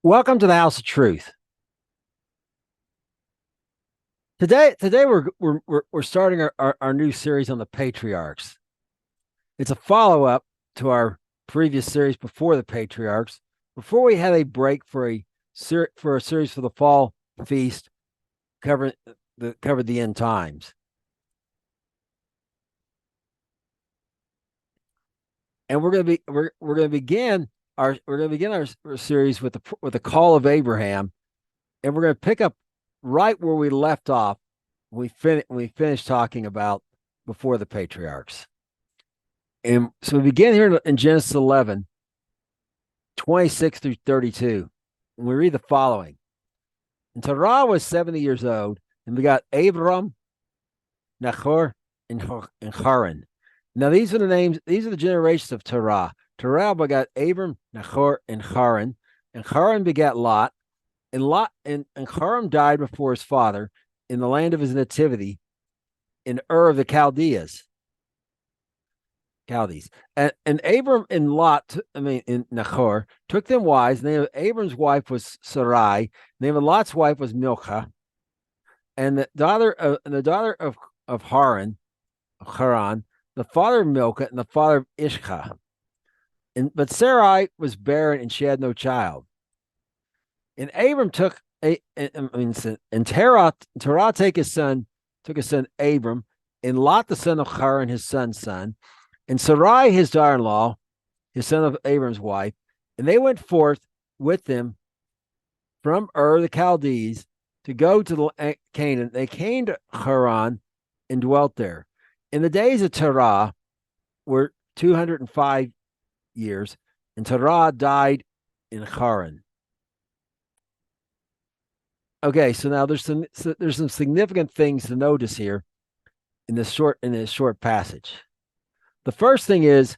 Welcome to the House of Truth. Today we're starting our new series on the patriarchs. It's a follow up to our previous series before the patriarchs. Before we had a break for a series for the fall feast covering covered the end times, and we're going to begin our series with the call of Abraham, and we're going to pick up right where we left off. We finished talking about before the patriarchs. And so we begin here in Genesis 11, 26 through 32. And we read the following. And Terah was 70 years old and begot Abram, Nahor, and Haran. Now these are the generations of Terah. Terah begot Abram, Nahor, and Haran. And Haran begat Lot. And Haran died before his father in the land of his nativity in Ur of the Chaldees. And Abram and Lot, in Nahor, took them wives. The name of Abram's wife was Sarai. The name of Lot's wife was Milcah. And the daughter of Haran, the father of Milcah, and the father of Ishka. But Sarai was barren and she had no child. And Abram took Terah took his son Abram, and Lot the son of Haran, his son's son, and Sarai his daughter-in-law, his son of Abram's wife, and they went forth with them from Ur the Chaldees to go to Canaan. They came to Haran and dwelt there. In the days of Terah were 205 years, and Terah died in Haran. Okay, so now there's some significant things to notice here in this short passage. The first thing is,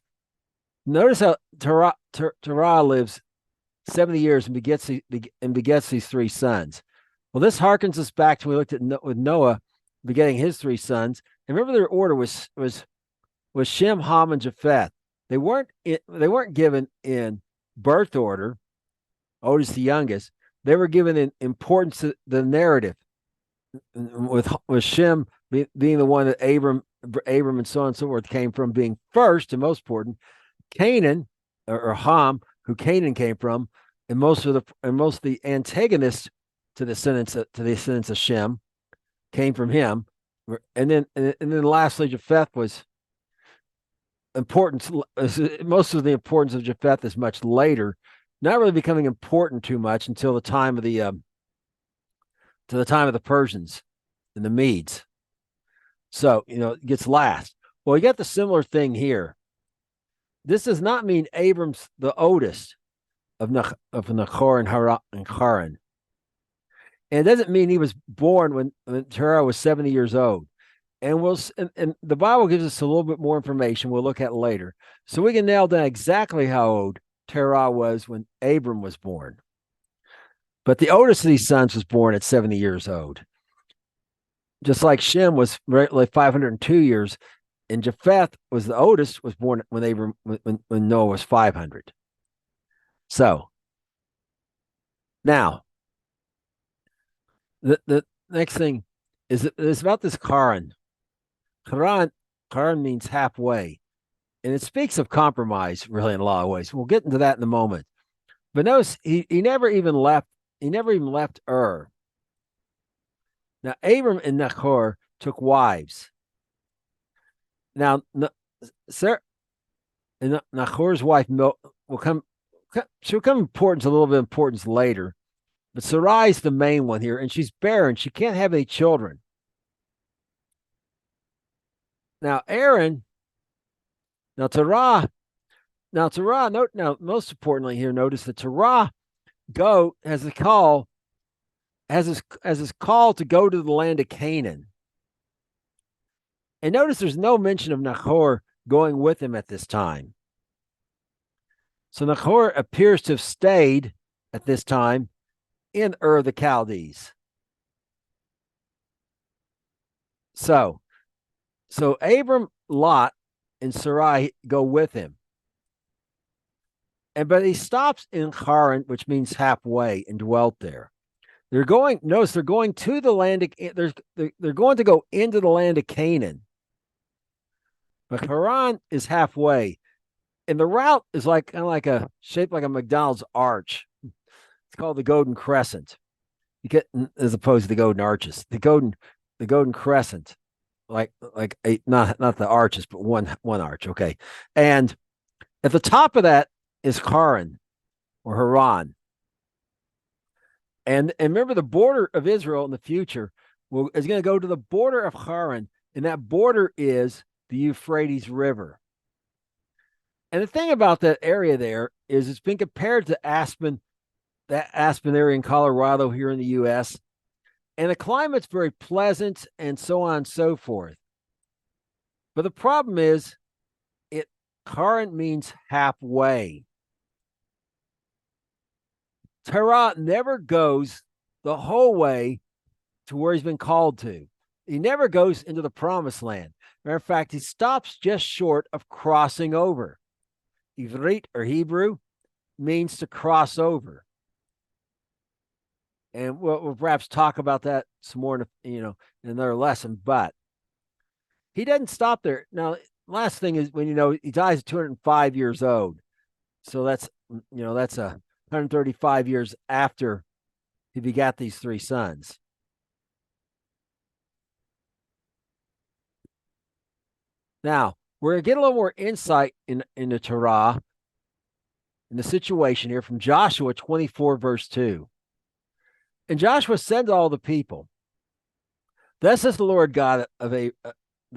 notice how Terah lives 70 years and begets these three sons. Well, this harkens us back to when we looked at with Noah begetting his three sons. And remember, their order was Shem, Ham, and Japheth. They weren't given in birth order, oldest to youngest. They were given in importance to the narrative, with Shem being the one that Abram and so on and so forth came from, being first and most important. Canaan or Ham, who Canaan came from, and most of the antagonists to the descendants of Shem came from him. And then lastly, Japheth was important. Most of the importance of Japheth is much later, not really becoming important too much until the time of the Persians and the Medes. So, it gets last. Well, you got the similar thing here. This does not mean Abram's the oldest of Nahor and Haran. And it doesn't mean he was born when Terah was 70 years old. And the Bible gives us a little bit more information we'll look at later. So we can nail down exactly how old Terah was when Abram was born. But the oldest of these sons was born at 70 years old. Just like Shem was like 502 years, and Japheth was the oldest, was born when Noah was 500. So now the next thing is about this Haran. Haran means halfway, and it speaks of compromise, really, in a lot of ways. We'll get into that in a moment. But notice he never even left. He never even left Ur. Now Abram and Nahor took wives. Now Sarah and Nahor's wife will come. She'll come importance a little bit of importance later, but Sarai's the main one here, and she's barren. She can't have any children. Now Aaron, Terah. Most importantly here, notice that Terah has his call to go to the land of Canaan. And notice there's no mention of Nahor going with him at this time. So Nahor appears to have stayed at this time in Ur of the Chaldees. So Abram, Lot, and Sarai go with him. but he stops in Haran, which means halfway, and dwelt there. They're going. Notice they're going to the land. They're going to go into the land of Canaan, but Haran is halfway, and the route is like kind of like a shaped like a McDonald's arch. It's called the Golden Crescent. You get as opposed to the Golden Arches. The Golden Crescent, like not the arches, but one arch. Okay, and at the top of that is Haran or Haran. And remember, the border of Israel in the future is going to go to the border of Haran, and that border is the Euphrates River. And the thing about that area there is it's been compared to Aspen, that Aspen area in Colorado here in the U.S., and the climate's very pleasant and so on and so forth. But the problem is, Haran means halfway. Terah never goes the whole way to where he's been called to. He never goes into the promised land. Matter of fact, he stops just short of crossing over. Ivrit or Hebrew means to cross over. And we'll perhaps talk about that some more in another lesson, but he doesn't stop there. Now, last thing is when he dies at 205 years old. So that's 135 years after he begat these three sons. Now, we're going to get a little more insight into Torah, in the situation here from Joshua 24, verse 2. And Joshua said to all the people, "Thus says the Lord God of the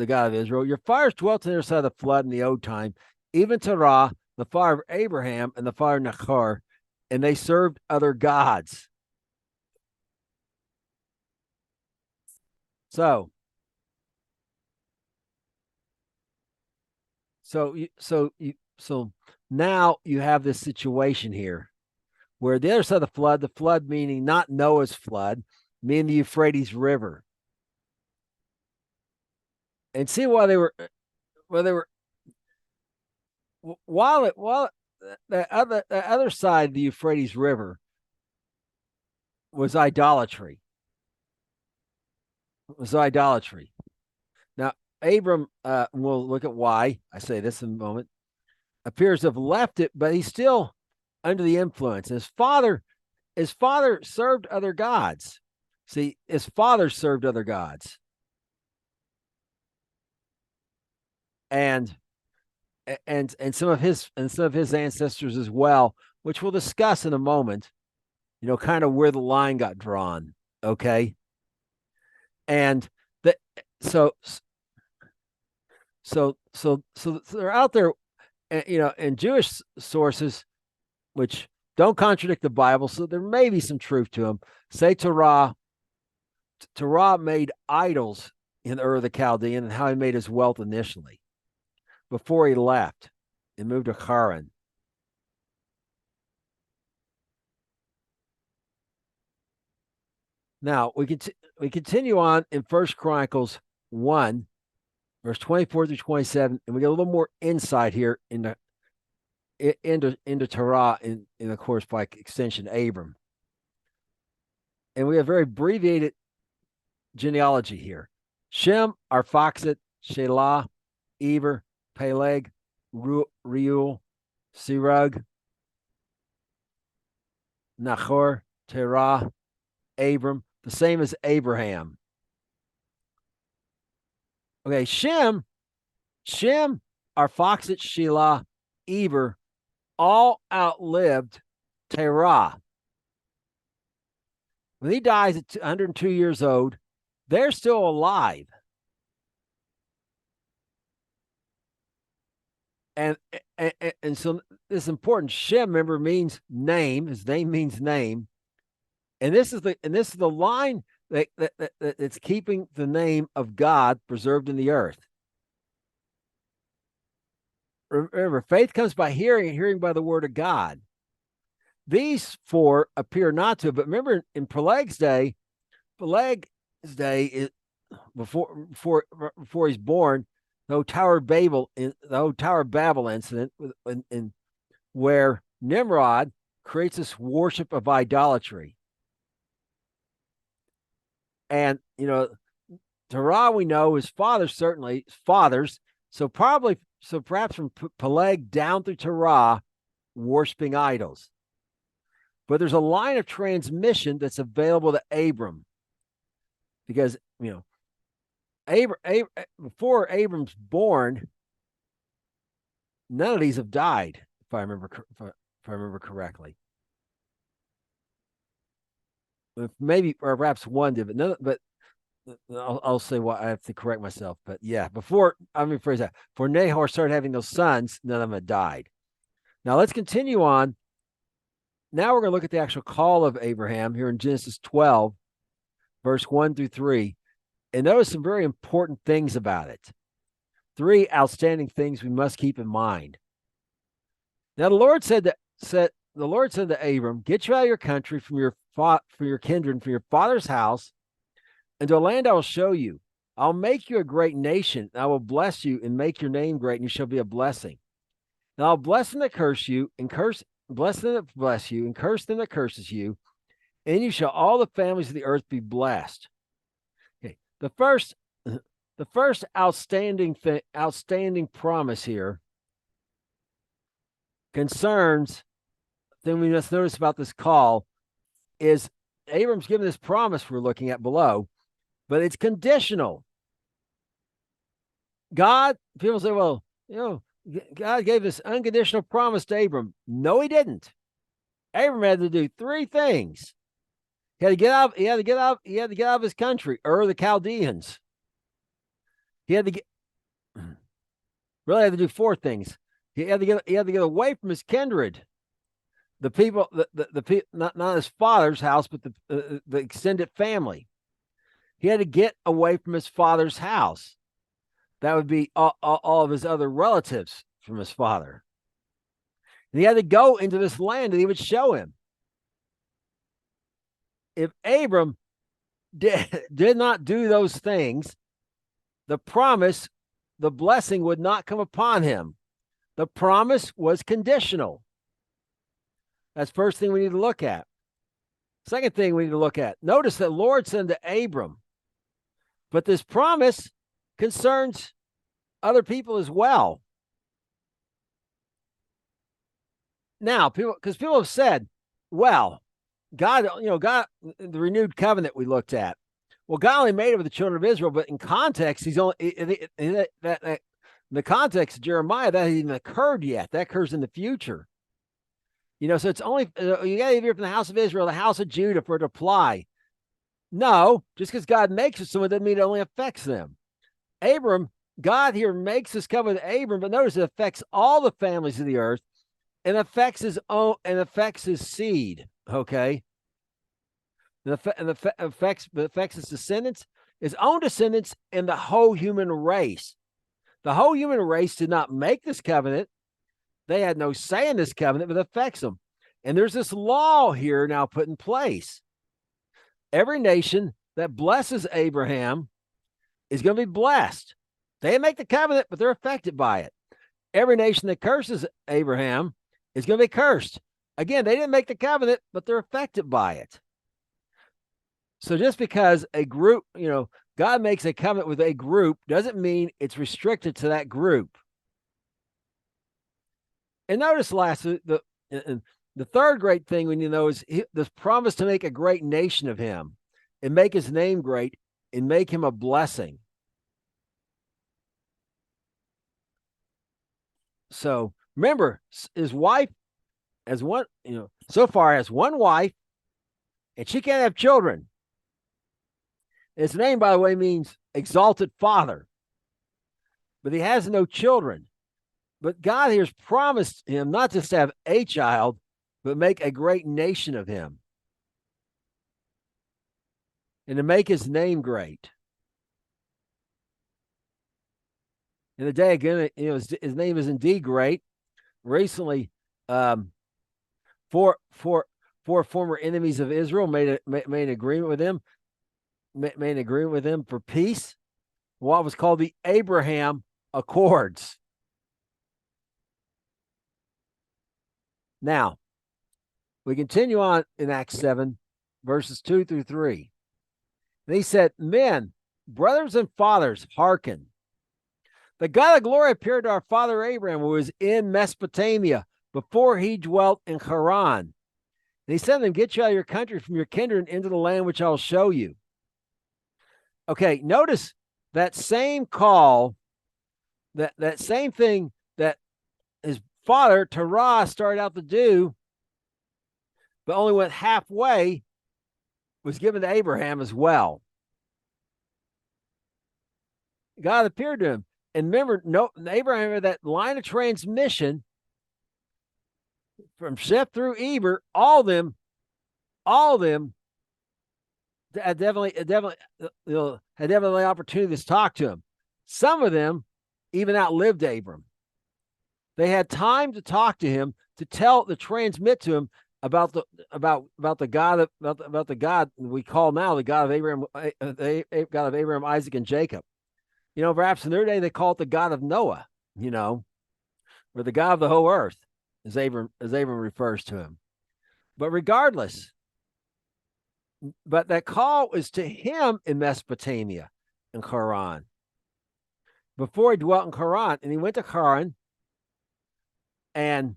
God of Israel, your fires dwelt on the other side of the flood in the old time, even Terah, the fire of Abraham, and the fire of Nachor, and they served other gods." So now you have this situation here where the other side of the flood meaning not Noah's flood, meaning the Euphrates River. And see while the other side of the Euphrates River was idolatry. Now, Abram, we'll look at why I say this in a moment, appears to have left it, but he's still under the influence. His father served other gods. See, his father served other gods. And some of his ancestors as well, which we'll discuss in a moment, kind of where the line got drawn. Okay. And so they're out there, in Jewish sources, which don't contradict the Bible, so there may be some truth to them. Say Terah made idols in Ur the Chaldean, and how he made his wealth initially before he left and moved to Haran. Now we continue on in 1 Chronicles 1, verse 24 through 27, and we get a little more insight here into Terah, in of course by extension Abram. And we have very abbreviated genealogy here. Shem, Arphaxad, Shelah, Eber, Peleg, Reuel, Serug, Nachor, Terah, Abram, the same as Abraham. Okay, Shem, Arphaxad, Shelah, Eber, all outlived Terah. When he dies at 102 years old, they're still alive. And so this is important. Shem, remember, means name. His name means name. And this is the line that's keeping the name of God preserved in the earth. Remember, faith comes by hearing, and hearing by the word of God. These four appear not to, but remember in Peleg's day is before he's born, the Tower of Babel incident, in where Nimrod creates this worship of idolatry. And, Terah, we know his fathers, certainly fathers. So perhaps from Peleg down through Terah, worshiping idols. But there's a line of transmission that's available to Abram, because before Abram's born, none of these have died, if I remember correctly. Maybe, or perhaps one did, but I'll say what I have to correct myself. But yeah, before, I mean, phrase that, before Nahor started having those sons, none of them had died. Now let's continue on. Now we're going to look at the actual call of Abraham here in Genesis 12, verse 1 through 3. And notice some very important things about it. 3 outstanding things we must keep in mind. Now the Lord said to Abram, "Get you out of your country, from your kindred, from your father's house, and to a land I will show you. I'll make you a great nation. And I will bless you and make your name great, and you shall be a blessing. And I'll bless them that curse you, and bless them that bless you, and curse them that curses you. And you shall all the families of the earth be blessed." Okay. The first outstanding promise here concerns, thing we must notice about this call is Abram's given this promise we're looking at below, but it's conditional. People say, well, God gave this unconditional promise to Abram. No, he didn't. Abram had to do 3 things. He had to get out of his country, Ur the Chaldeans. He had to really had to do 4 things. He had to get away from his kindred, the people, the people, not his father's house, but the extended family. He had to get away from his father's house. That would be all of his other relatives from his father. And he had to go into this land that he would show him. If Abram did not do those things, the blessing would not come upon him. The promise was conditional. That's first thing we need to look at. Second thing we need to look at. Notice that Lord said to Abram, but this promise concerns other people as well. Now, people have said, well, God, the renewed covenant we looked at. Well, God only made it with the children of Israel, but in context, he's only in the context of Jeremiah, that hasn't even occurred yet. That occurs in the future. So it's only you got to hear from the house of Israel, the house of Judah, for it to apply. No, just because God makes it someone doesn't mean it only affects them. God here makes this covenant with Abram, but notice it affects all the families of the earth, and affects his own and affects his seed. Okay, and affects his descendants, his own descendants, and the whole human race. The whole human race did not make this covenant. They had no say in this covenant, but it affects them. And there's this law here now put in place. Every nation that blesses Abraham is going to be blessed. They didn't make the covenant, but they're affected by it. Every nation that curses Abraham is going to be cursed. Again, they didn't make the covenant, but they're affected by it. So just because a group, God makes a covenant with a group doesn't mean it's restricted to that group. And notice lastly, the third great thing we need to know is this promise to make a great nation of him and make his name great and make him a blessing. So remember, his wife so far has one wife, and she can't have children. His name, by the way, means exalted father, but he has no children. But God here has promised him not just to have a child, but make a great nation of him and to make his name great. In the day, again, his name is indeed great. Recently, four former enemies of Israel made an agreement with him. Made an agreement with him for peace. What was called the Abraham Accords. Now, we continue on in Acts 7, verses 2 through 3. And he said, men, brothers and fathers, hearken. The God of glory appeared to our father Abraham, who was in Mesopotamia, before he dwelt in Haran. And he said to them, get you out of your country, from your kindred, into the land which I will show you. Okay, notice that same call, that same thing that his father Terah started out to do, but only went halfway, was given to Abraham as well. God appeared to him. And remember, Abraham had that line of transmission from Seth through Eber, all of them had definitely the opportunity to talk to him. Some of them even outlived Abram. They had time to talk to him, to transmit to him about the God we call now the God of Abraham, God of Abraham, Isaac, and Jacob. Perhaps in their day they call it the God of Noah, or the God of the whole earth, as Abram refers to him. But regardless, that call is to him in Mesopotamia, in Haran, before he dwelt in Haran, and he went to Haran. And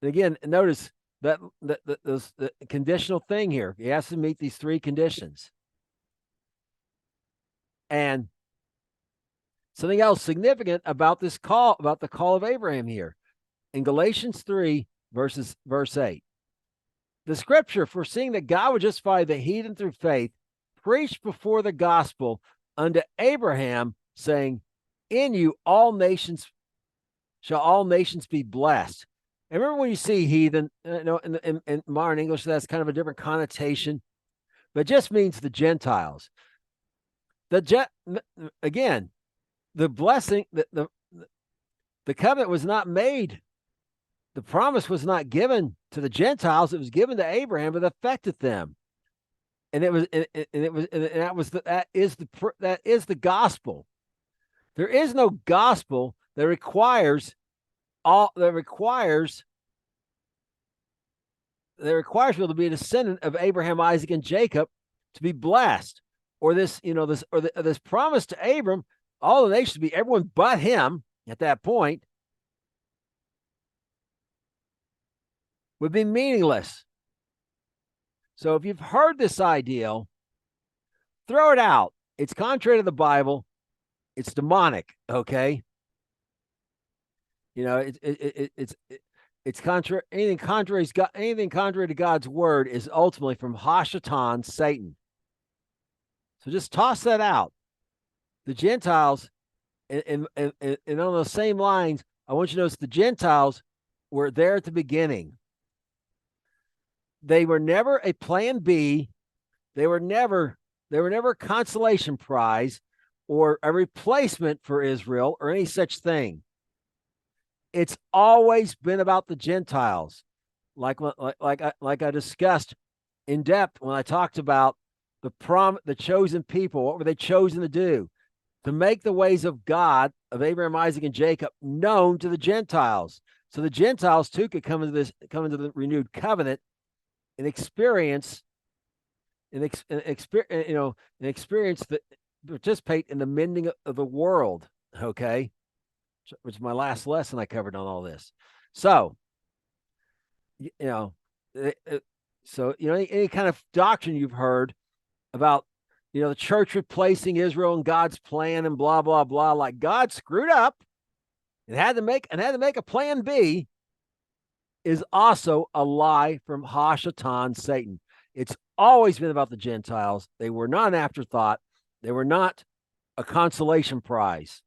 again, notice that the conditional thing here. He has to meet these three conditions. And something else significant about this call, about the call of Abraham here, in Galatians 3, verse 8. The scripture, foreseeing that God would justify the heathen through faith, preached before the gospel unto Abraham, saying, in you all nations be blessed. And remember, when you see heathen, in modern English, that's kind of a different connotation, but it just means the Gentiles. Again, the blessing, the covenant was not made. The promise was not given to the Gentiles. It was given to Abraham, but it affected them. And that is the gospel. There is no gospel that requires people to be a descendant of Abraham, Isaac, and Jacob to be blessed. Or this promise to Abram, all the nations be everyone but him at that point, would be meaningless. So if you've heard this ideal, throw it out. It's contrary to the Bible. It's demonic. Okay. It's contrary. Anything contrary to God's word is ultimately from Hashatan, Satan. So just toss that out. The Gentiles, and on those same lines, I want you to notice the Gentiles were there at the beginning. They were never a plan B. They were never a consolation prize or a replacement for Israel or any such thing. It's always been about the Gentiles, like I discussed in depth when I talked about the chosen people. What were they chosen to do? To make the ways of God, of Abraham, Isaac, and Jacob, known to the Gentiles, so the Gentiles too could come into the renewed covenant and experience participate in the mending of the world. Okay, which is my last lesson I covered on all this. So, any kind of doctrine you've heard about, the church replacing Israel and God's plan and blah, blah, blah, like God screwed up and had to make a plan B, is also a lie from Hashatan, Satan. It's always been about the Gentiles. They were not an afterthought. They were not a consolation prize.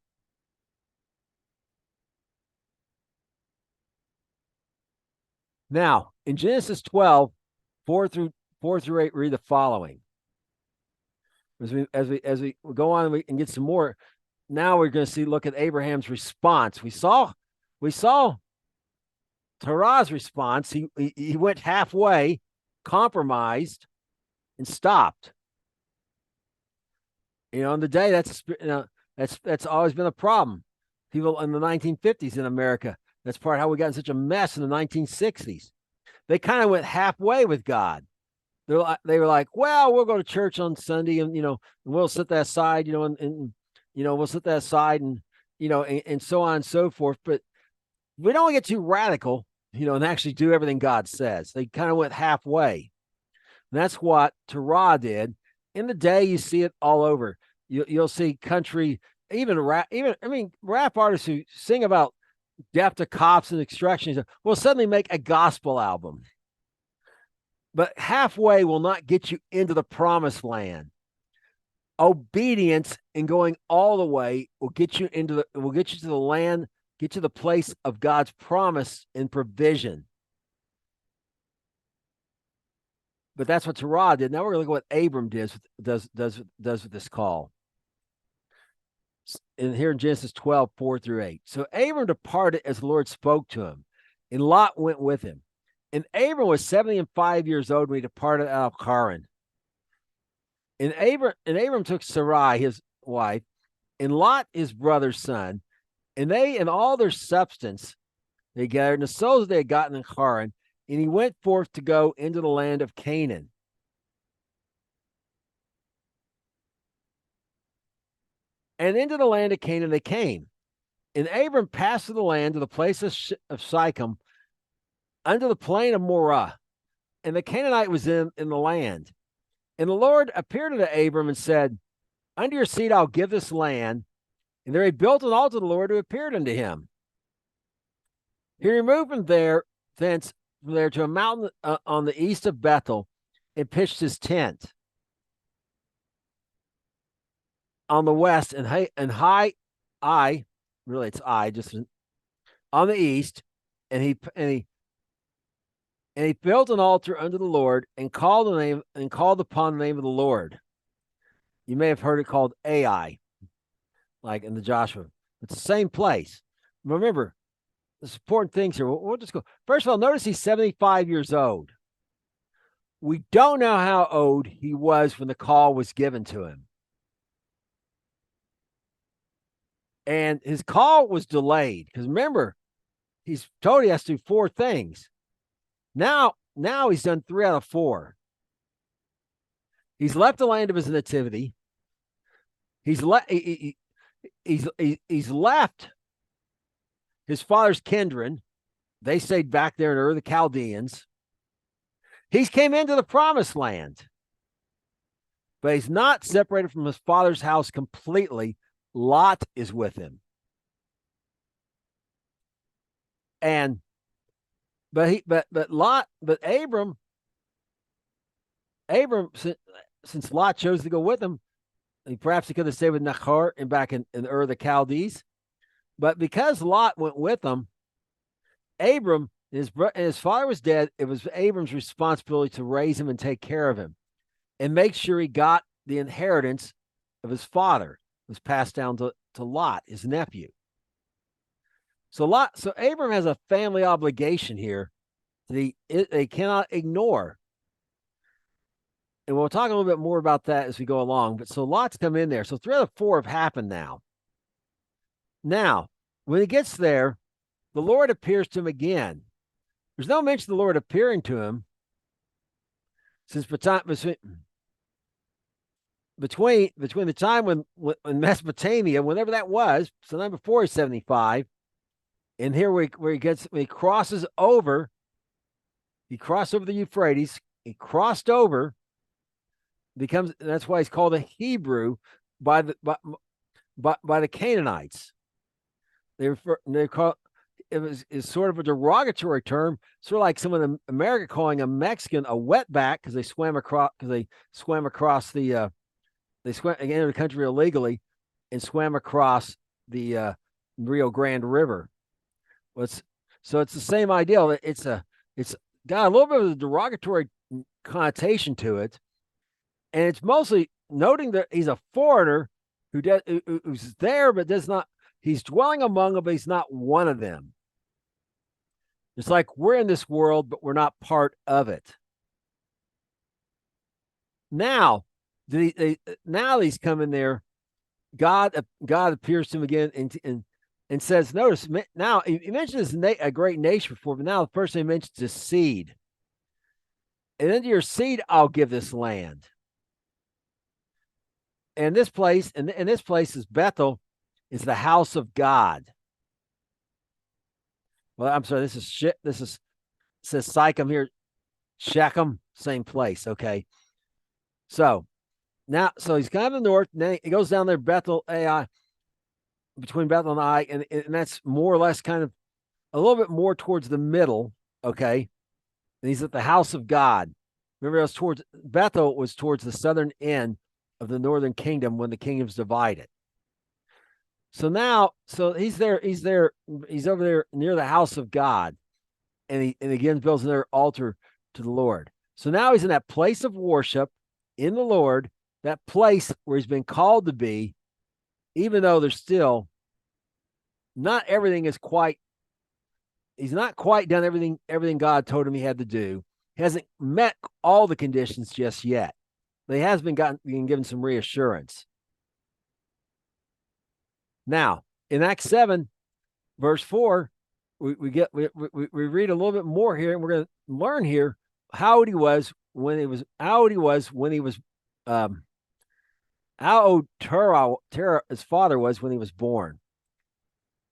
Now, in Genesis 12, 4 through 8, read the following. As we go on and get some more, now we're going to look at Abraham's response. We saw Terah's response. He went halfway, compromised, and stopped. In the day, that's always been a problem. People in the 1950s in America, That's part of how we got in such a mess in the 1960s. They kind of went halfway with God. They were like, well, we'll go to church on Sunday, and we'll set that aside, and we'll set that aside, and and so on and so forth. But we don't get too radical, and actually do everything God says. They kind of went halfway. And that's what Torah did. In the day, you see it all over. You'll see country, even rap artists who sing about death to cops and extractions will suddenly make a gospel album. But halfway will not get you into the promised land. Obedience and going all the way will get you to the land, get to the place of God's promise and provision. But that's what Torah did. Now we're going to look at what Abram does with this call. And here in Genesis 12, 4-8. So Abram departed as the Lord spoke to him, and Lot went with him. And Abram was 75 years old when he departed out of Haran. And Abram took Sarai, his wife, and Lot, his brother's son, and they and all their substance they gathered, and the souls they had gotten in Haran, and he went forth to go into the land of Canaan. And into the land of Canaan they came. And Abram passed through the land to the place of Sychem, under the plain of Morah, and the Canaanite was in the land. And the Lord appeared unto Abram and said, unto your seed I'll give this land. And there he built an altar to the Lord who appeared unto him. He removed from thence to a mountain on the east of Bethel, and pitched his tent on the west, and high Ai, really it's Ai, just on the east, and he built an altar unto the Lord, and called upon the name of the Lord. You may have heard it called Ai, like in the Joshua. It's the same place. Remember, there's important things here. We'll just go. First of all, notice he's 75 years old. We don't know how old he was when the call was given to him. And his call was delayed because remember, he's told he has to do 4 things. Now he's done 3 out of 4. He's left the land of his nativity. He's left his father's kindred. They stayed back there in Ur, the Chaldeans. He's came into the promised land, but he's not separated from his father's house completely. Lot is with him. But Abram, since Lot chose to go with him, perhaps he could have stayed with Nachor and back in Ur the Chaldees. But because Lot went with him, Abram, his father was dead. It was Abram's responsibility to raise him and take care of him and make sure he got the inheritance of his father. It was passed down to Lot, his nephew. So Abram has a family obligation here that they cannot ignore. And we'll talk a little bit more about that as we go along. But so Lot's come in there. So 3 out of 4 have happened now. Now, when he gets there, the Lord appears to him again. There's no mention of the Lord appearing to him since between the time when Mesopotamia, whenever that was, sometime before he's 75, and here where he crosses over, he crossed over the Euphrates, he crossed over, that's why he's called a Hebrew by the Canaanites. They call it's sort of a derogatory term, sort of like some of the America calling a Mexican a wetback because they swam across the they entered the country illegally and swam across the Rio Grande River. So it's the same idea. It's got a little bit of a derogatory connotation to it, and it's mostly noting that he's a foreigner who's there but does not. He's dwelling among them, but he's not one of them. It's like we're in this world, but we're not part of it. Now he's coming there. God appears to him again, and and says, notice now he mentions a great nation before, but now the first thing he mentions is seed. And into your seed, I'll give this land. And this place, and this place is Bethel, is the house of God. Well, I'm sorry, this is says Sychem here, Shechem, same place. Okay. So now, so he's kind of in the north, and then he goes down there, Bethel, Ai, between Bethel and Ai, and that's more or less kind of a little bit more towards the middle. Okay. And he's at the house of God. Remember, it was towards Bethel was towards the southern end of the northern kingdom when the kingdom's divided. So now, so he's over there near the house of God, and he again builds another altar to the Lord. So now he's in that place of worship in the Lord, that place where he's been called to be, even though there's still not everything is quite, he's not quite done everything God told him he had to do. He hasn't met all the conditions just yet. But he has been given some reassurance. Now, in Acts 7, verse 4, we read a little bit more here, and we're going to learn here how old he was when he was how old Terah, his father, was when he was born.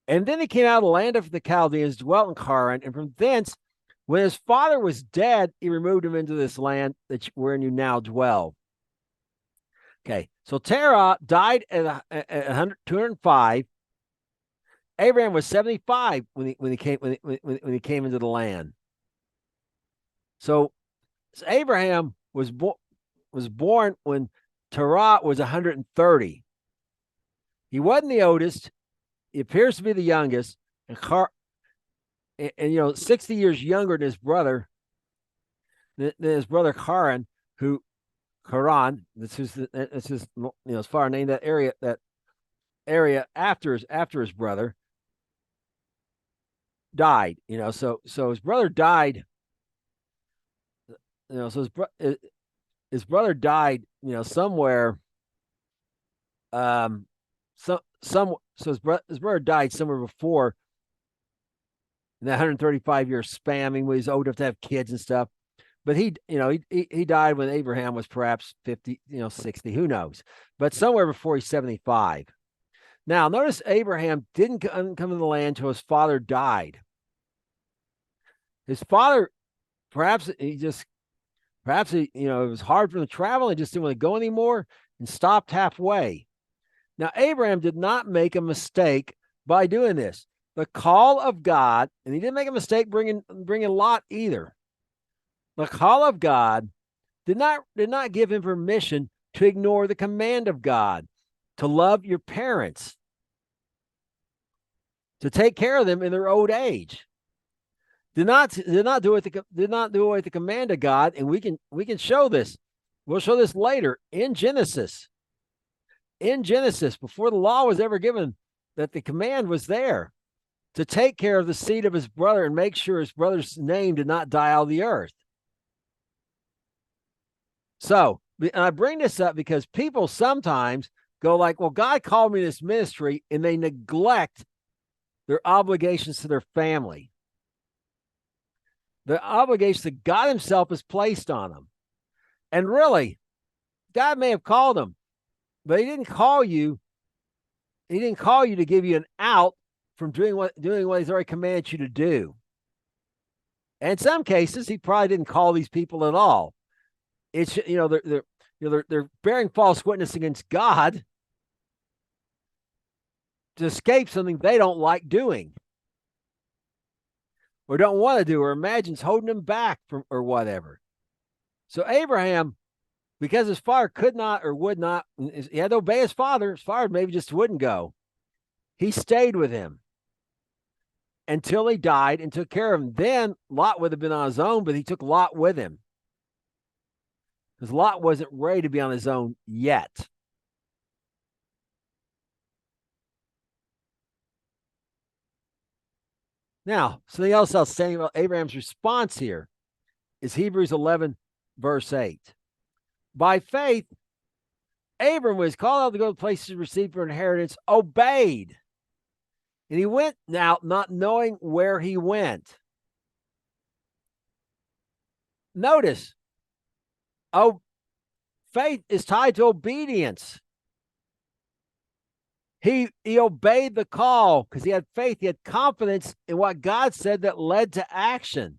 And then he came out of the land of the Chaldeans, dwelt in Haran, and from thence, when his father was dead, he removed him into this land wherein you now dwell. Okay, so Terah died at 205. Abraham was 75 when he came into the land. So Abraham was born when Terah was 130. He wasn't the oldest. He appears to be the youngest, and 60 years younger than his brother, Haran, who Haran. This is as far named that area after his brother died. So his brother died. So his brother died. Somewhere. So his brother died somewhere before in that 135 year span. I mean, when he's old enough to have kids and stuff. But he died when Abraham was perhaps 50, 60, who knows? But somewhere before he's 75. Now, notice Abraham didn't come to the land until his father died. His father, perhaps it was hard for him to travel. He just didn't want to go anymore and stopped halfway. Now, Abraham did not make a mistake by doing this. The call of God, and he didn't make a mistake bringing Lot either. The call of God did not give him permission to ignore the command of God to love your parents, to take care of them in their old age. Did not do it the command of God, and we can show this. We'll show this later in Genesis. In Genesis, before the law was ever given, that the command was there to take care of the seed of his brother and make sure his brother's name did not die out of the earth. So, and I bring this up because people sometimes go like, well, God called me to this ministry, and they neglect their obligations to their family. The obligations that God himself has placed on them. And really, God may have called them, but he didn't call you. He didn't call you to give you an out from doing what he's already commanded you to do. And in some cases, he probably didn't call these people at all. It's they're bearing false witness against God to escape something they don't like doing, or don't want to do, or imagines holding them back from, or whatever. So Abraham, because his father could not or would not, he had to obey his father. His father maybe just wouldn't go. He stayed with him until he died and took care of him. Then Lot would have been on his own, but he took Lot with him, because Lot wasn't ready to be on his own yet. Now, something else I was saying about Abraham's response here is Hebrews 11, verse 8. By faith, Abram was called out to go to places to receive for inheritance, obeyed. And he went now not knowing where he went. Notice, oh, faith is tied to obedience. He obeyed the call because he had faith. He had confidence in what God said that led to action.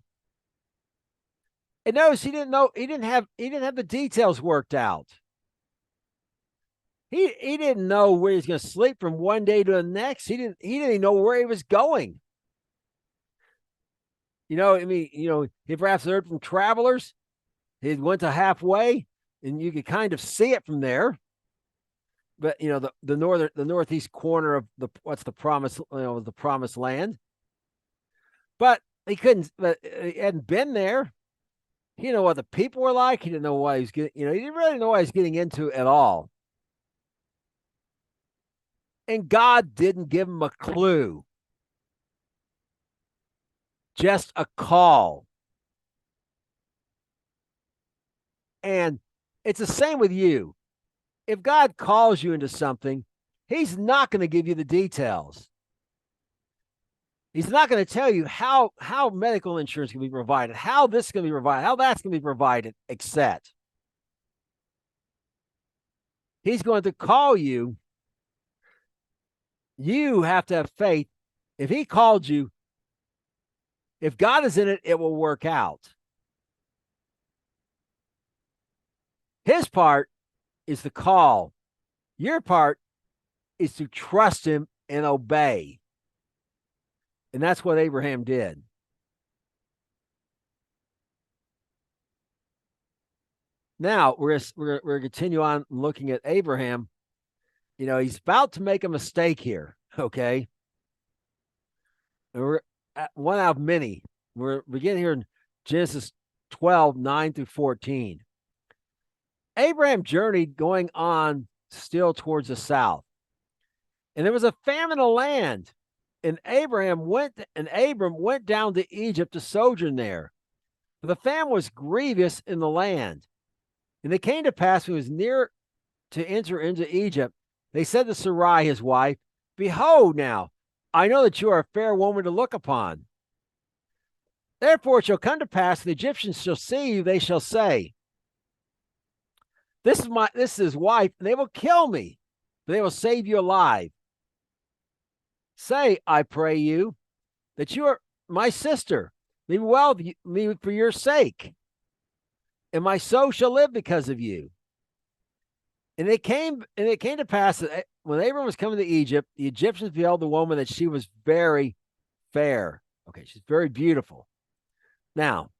And notice he didn't have the details worked out. He didn't know where he was going to sleep from one day to the next. He didn't even know where he was going. He perhaps heard from travelers. He went to halfway, and you could kind of see it from there. But the northeast corner of the promised land. But he couldn't. But he hadn't been there. He didn't know what the people were like. He didn't know why he was getting. He didn't really know what he was getting into at all. And God didn't give him a clue. Just a call. And it's the same with you. If God calls you into something, he's not going to give you the details. He's not going to tell you how medical insurance can be provided, how this is going to be provided, how that's going to be provided, except he's going to call you. You have to have faith. If he called you, if God is in it, it will work out. His part is the call. Your part is to trust him and obey. And that's what Abraham did. Now we're going to continue on looking at Abraham. He's about to make a mistake here. Okay. And we're at one out of many. We're beginning here in Genesis 12, 9 through 14. Abraham journeyed going on still towards the south. And there was a famine in the land. And Abram went down to Egypt to sojourn there. For the famine was grievous in the land. And it came to pass when he was near to enter into Egypt, they said to Sarai, his wife, behold now, I know that you are a fair woman to look upon. Therefore it shall come to pass, the Egyptians shall see you, they shall say, this is his wife, and they will kill me, but they will save you alive. Say, I pray you, that you are my sister. Leave well me for your sake, and my soul shall live because of you. And it came to pass that when Abram was coming to Egypt, the Egyptians beheld the woman that she was very fair. Okay, she's very beautiful. Now,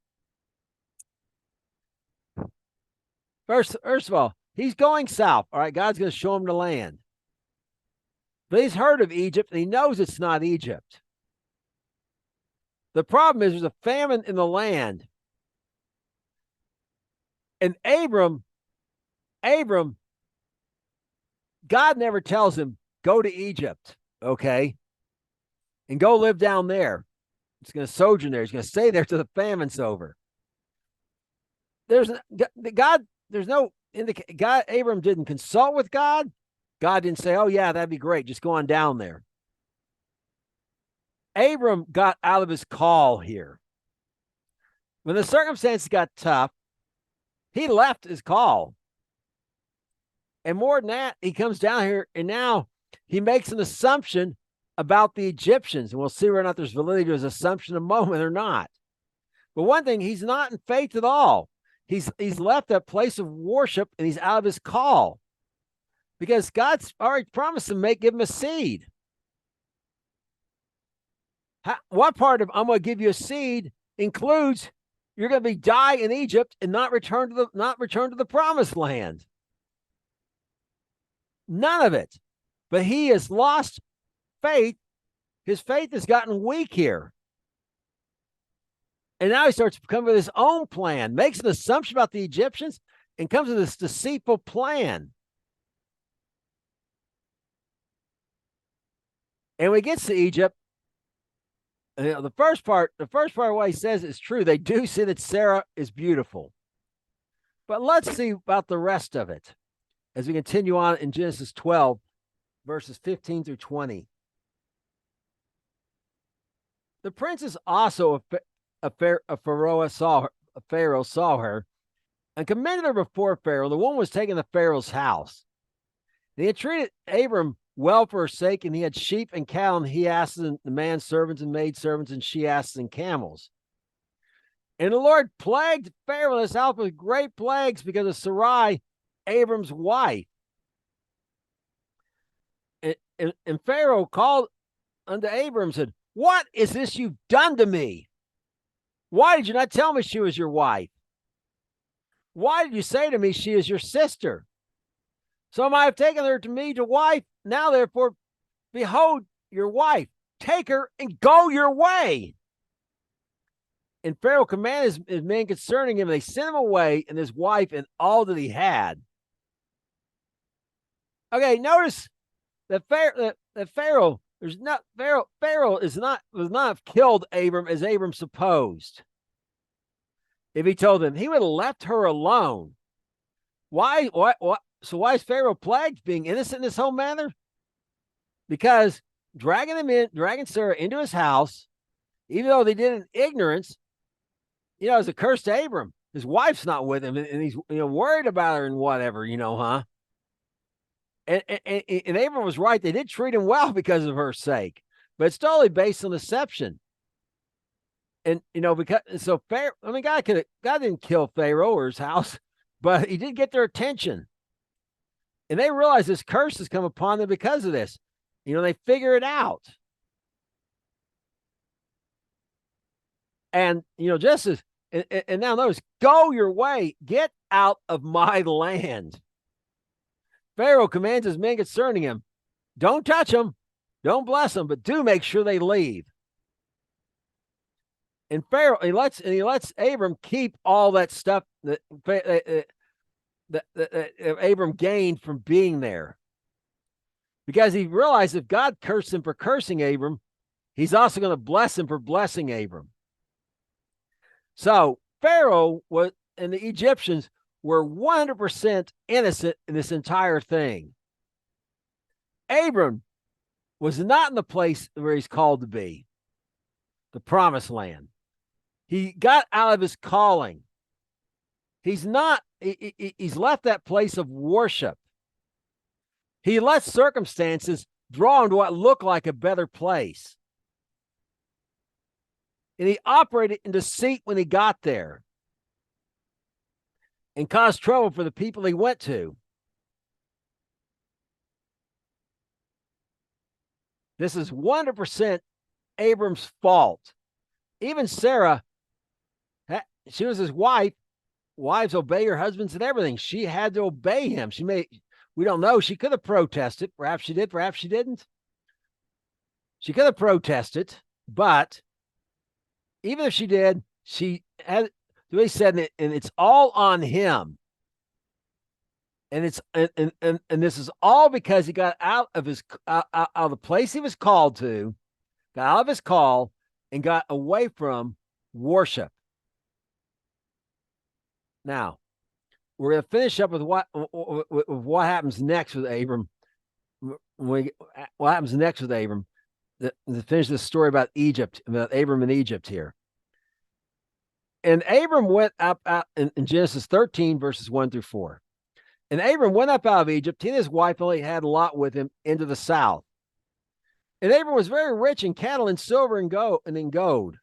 first of all, he's going south. All right, God's going to show him the land. But he's heard of Egypt, and he knows it's not Egypt. The problem is there's a famine in the land. And Abram, God never tells him, go to Egypt, okay? And go live down there. He's going to sojourn there. He's going to stay there till the famine's over. Abram didn't consult with God. God didn't say, oh, yeah, that'd be great. Just go on down there. Abram got out of his call here. When the circumstances got tough, he left his call. And more than that, he comes down here and now he makes an assumption about the Egyptians. And we'll see whether or not there's validity to his assumption in a moment or not. But one thing, he's not in faith at all. He's left that place of worship and he's out of his call. Because God's already promised him, give him a seed. What part of I'm going to give you a seed includes you're going to die in Egypt and not return to the promised land. None of it. But he has lost faith. His faith has gotten weak here. And now he starts to come with his own plan, makes an assumption about the Egyptians, and comes with this deceitful plan. And when he gets to Egypt, the first part of what he says is true. They do see that Sarah is beautiful. But let's see about the rest of it as we continue on in Genesis 12, verses 15 through 20. The princess also a Pharaoh saw her and commended her before Pharaoh. The woman was taken to Pharaoh's house. And he had treated Abram well for her sake, and he had sheep and cattle, and he asses, and the manservants and maidservants, and she asses and camels. And the Lord plagued Pharaoh and his house with great plagues because of Sarai, Abram's wife. And Pharaoh called unto Abram and said, "What is this you've done to me? Why did you not tell me she was your wife? Why did you say to me she is your sister? So I have taken her to me to wife. Now, therefore, behold your wife. Take her and go your way." And Pharaoh commanded his men concerning him, and they sent him away and his wife and all that he had. Okay, notice that Pharaoh was not killed Abram as Abram supposed. If he told him, he would have left her alone. Why? So why is Pharaoh plagued, being innocent in this whole matter? Because dragging Sarah into his house, even though they did it in ignorance, is a curse to Abram. His wife's not with him, and he's worried about her and whatever, huh? And Abram was right. They did treat him well because of her sake, but it's totally based on deception. And because so Pharaoh, God didn't kill Pharaoh or his house, but he did get their attention. And they realize this curse has come upon them because of this. They figure it out. And just as and now notice, go your way, get out of my land. Pharaoh commands his men concerning him, don't touch them, don't bless them, but do make sure they leave. And Pharaoh, he lets Abram keep all that stuff that Abram gained from being there. Because he realized if God cursed him for cursing Abram, he's also going to bless him for blessing Abram. So Pharaoh and the Egyptians were 100% innocent in this entire thing. Abram was not in the place where he's called to be, the promised land. He got out of his calling. He's left that place of worship. He let circumstances draw him to what looked like a better place. And he operated in deceit when he got there and caused trouble for the people he went to. This is 100% Abram's fault. Even Sarah, she was his wife. Wives obey your husbands and everything. She had to obey him. We don't know. She could have protested. Perhaps she did. Perhaps she didn't. She could have protested, but even if she did, she had, the way he said it, and it's all on him. And it's and this is all because he got out of the place he was called to, got out of his call, and got away from worship. Now, we're going to finish up with what happens next with Abram. What happens next with Abram? To finish this story about Egypt, about Abram and Egypt here. And Abram went up out in Genesis 13, verses 1-4. And Abram went up out of Egypt. He and his wife only had Lot with him into the south. And Abram was very rich in cattle and silver and gold and in gold.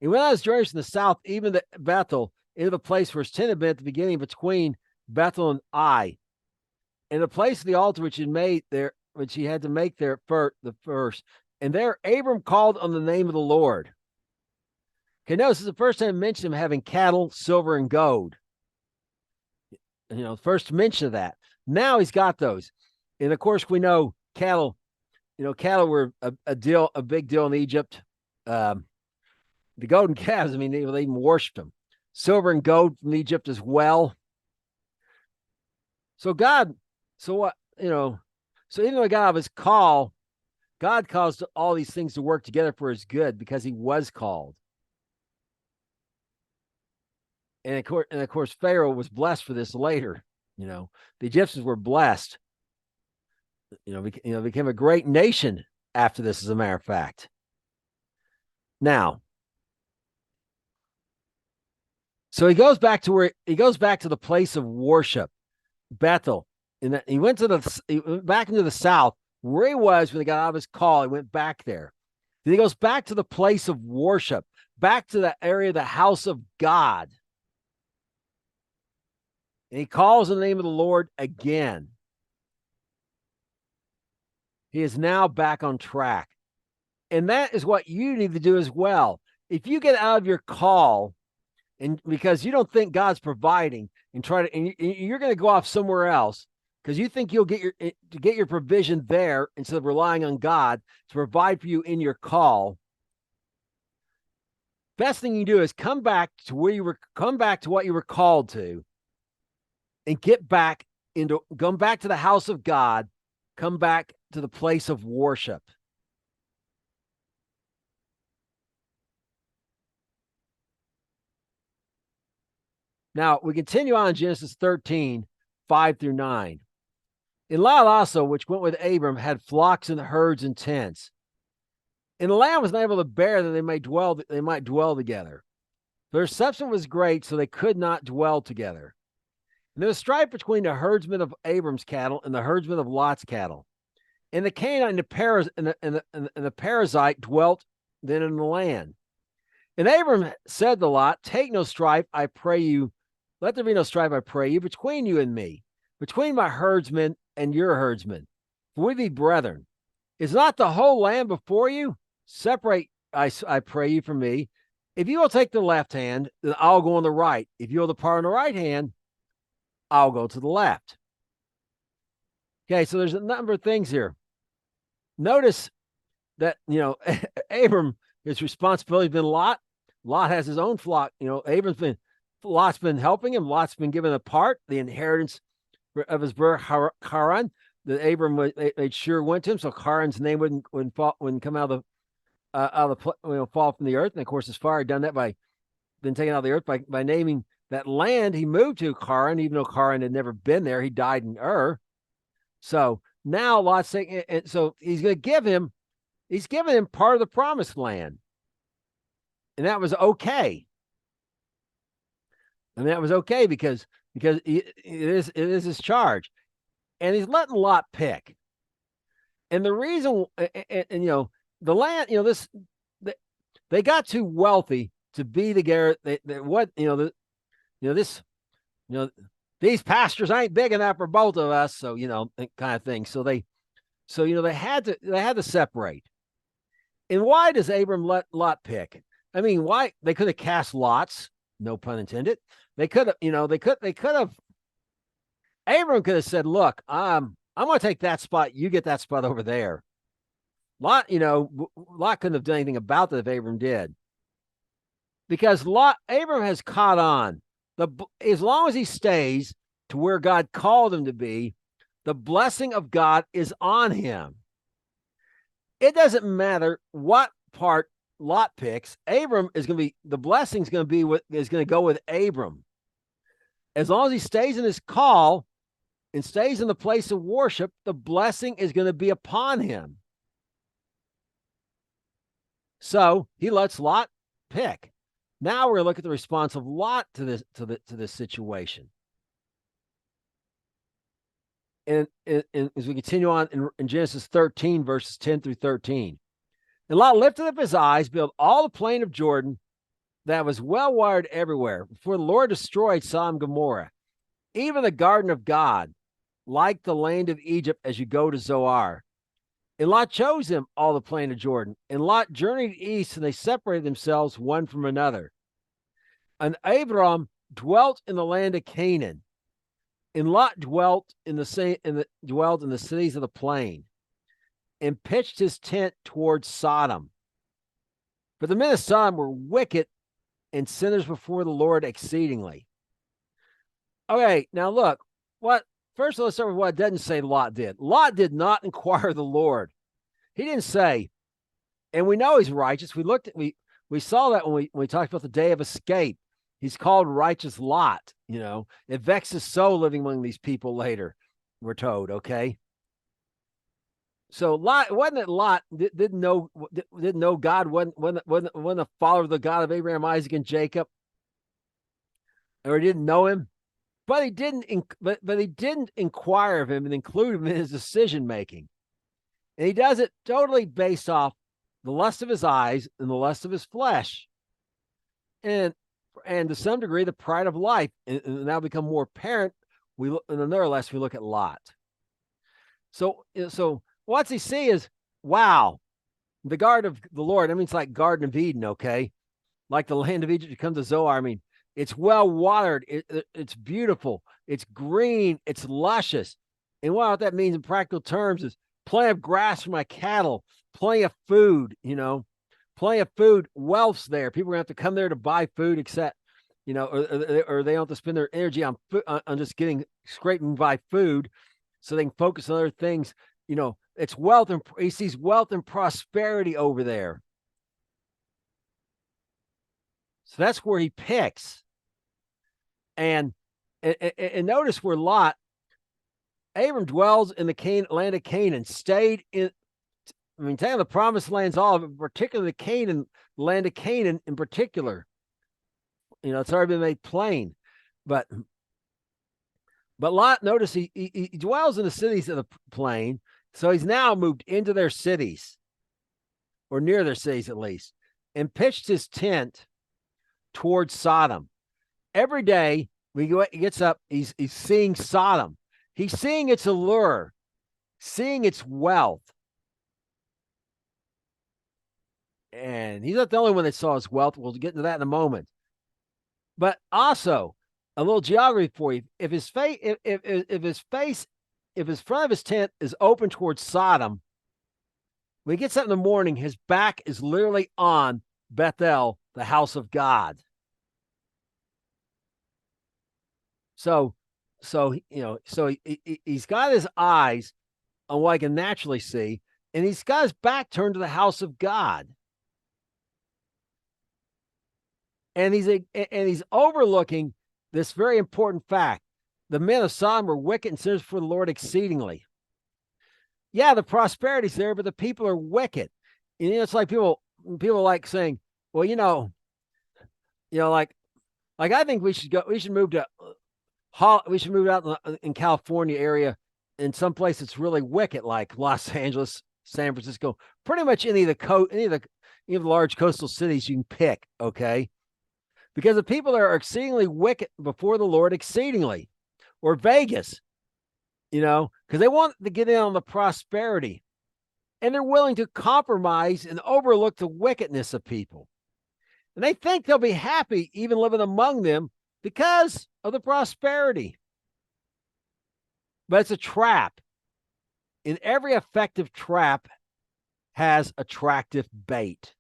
He went on his journeys from the south, even to Bethel, into the place where his tent had been at the beginning between Bethel and Ai, and the place of the altar which he made there, which he had to make there the first. And there Abram called on the name of the Lord. Okay, notice this is the first time I mentioned him having cattle, silver, and gold. First mention of that. Now he's got those. And of course, we know cattle, cattle were a big deal in Egypt. The golden calves, they even worshiped them. Silver and gold from Egypt as well. So even though he got out of his call, God caused all these things to work together for his good because he was called. And of course, Pharaoh was blessed for this later. The Egyptians were blessed. Became a great nation after this, as a matter of fact. Now, so he goes back to the place of worship, Bethel. And he went back into the south where he was when he got out of his call. He went back there. Then he goes back to the place of worship, back to the area of the house of God. And he calls in the name of the Lord again. He is now back on track. And that is what you need to do as well. If you get out of your call, and because you don't think God's providing, and you're going to go off somewhere else because you think you'll get your provision there instead of relying on God to provide for you in your call. Best thing you do is come back to what you were called to, and come back to the house of God, come back to the place of worship. Now, we continue on in Genesis 13, 5 through 9. And Lot also, which went with Abram, had flocks and herds and tents. And the land was not able to bear that they might dwell together. Their substance was great, so they could not dwell together. And there was strife between the herdsmen of Abram's cattle and the herdsmen of Lot's cattle. And the Canaanite and the Perizzite dwelt then in the land. And Abram said to Lot, take no strife, I pray you. Let there be no strife, I pray you, between you and me, between my herdsmen and your herdsmen. For we be brethren. Is not the whole land before you? Separate, I pray you, from me. If you will take the left hand, then I'll go on the right. If you will depart on the right hand, I'll go to the left. Okay, so there's a number of things here. Notice that, Abram, his responsibility has been Lot. Lot has his own flock. Lot's been helping him. Lot's been given a part, the inheritance of his brother Haran, that Abram made sure went to him, so Haran's name wouldn't come out of the fall from the earth. And of course, his father had done that by been taken out of the earth by naming that land he moved to Haran, even though Haran had never been there. He died in Ur. So now Lot's saying, and so he's going to give him, he's given him part of the promised land, and that was okay. And that was okay because it is his charge, and he's letting Lot pick. And the reason, the land, they got too wealthy to be together. These pastures ain't big enough for both of us. So, kind of thing. So they had to separate. And why does Abram let Lot pick? I mean, why? They could have cast lots, no pun intended. They could have, Abram could have said, look, I'm going to take that spot. You get that spot over there. Lot couldn't have done anything about that if Abram did. Because Abram has caught on. As long as he stays to where God called him to be, the blessing of God is on him. It doesn't matter what part Lot picks. Abram is going to be, the blessing is going to go with Abram. As long as he stays in his call and stays in the place of worship, the blessing is going to be upon him. So he lets Lot pick. Now we're going to look at the response of Lot to this situation. And as we continue on in Genesis 13, verses 10 through 13. And Lot lifted up his eyes, beheld all the plain of Jordan that was well watered everywhere, before the Lord destroyed Sodom and Gomorrah, even the garden of God, like the land of Egypt as you go to Zoar. And Lot chose him all the plain of Jordan. And Lot journeyed east, and they separated themselves one from another. And Abram dwelt in the land of Canaan, and Lot dwelt in the cities of the plain, and pitched his tent towards Sodom. But the men of Sodom were wicked and sinners before the Lord exceedingly. Okay, now look, first let's start with what it doesn't say Lot did. Lot did not inquire of the Lord. He didn't say, and we know he's righteous. We saw that when we talked about the day of escape. He's called righteous Lot. It vexed his soul living among these people later, we're told, okay? So Lot wasn't it Lot didn't know God, wasn't a follower of the God of Abraham, Isaac, and Jacob, or he didn't know him, but he didn't but he didn't inquire of him and include him in his decision making. And he does it totally based off the lust of his eyes and the lust of his flesh. And to some degree, the pride of life. And now become more apparent. We look in another lesson, we look at Lot. So what he see is, wow, the garden of the Lord. I mean, it's like Garden of Eden, okay? Like the land of Egypt, you come to Zoar. I mean, it's well watered. It's beautiful. It's green. It's luscious. And what that means in practical terms is plenty of grass for my cattle, plenty of food, plenty of food. Wealth's there. People are going to have to come there to buy food, except, or they don't have to spend their energy on just scraping by food, so they can focus on other things. It's wealth, and he sees wealth and prosperity over there. So that's where he picks. And notice where Lot, Abram dwells in the land of Canaan, stayed in, taking the promised lands, all of it, particularly the Canaan, land of Canaan in particular. It's already been made plain. But Lot, notice he dwells in the cities of the plain. So he's now moved into their cities, or near their cities at least, and pitched his tent towards Sodom. Every day he gets up, he's seeing Sodom. He's seeing its allure, seeing its wealth. And he's not the only one that saw his wealth. We'll get into that in a moment. But also, a little geography for you. If his front of his tent is open towards Sodom, when he gets up in the morning, his back is literally on Bethel, the house of God. So he's got his eyes on what I can naturally see, and he's got his back turned to the house of God. And he's overlooking this very important fact. The men of Sodom were wicked and sinners for the Lord exceedingly. Yeah, the prosperity's there, but the people are wicked. And it's like people like saying, well, like I think we should move to we should move out in California area, in some place that's really wicked, like Los Angeles, San Francisco, pretty much any of the large coastal cities you can pick, okay? Because the people there are exceedingly wicked before the Lord, exceedingly. Or Vegas, because they want to get in on the prosperity. And they're willing to compromise and overlook the wickedness of people. And they think they'll be happy even living among them because of the prosperity. But it's a trap. And every effective trap has attractive bait.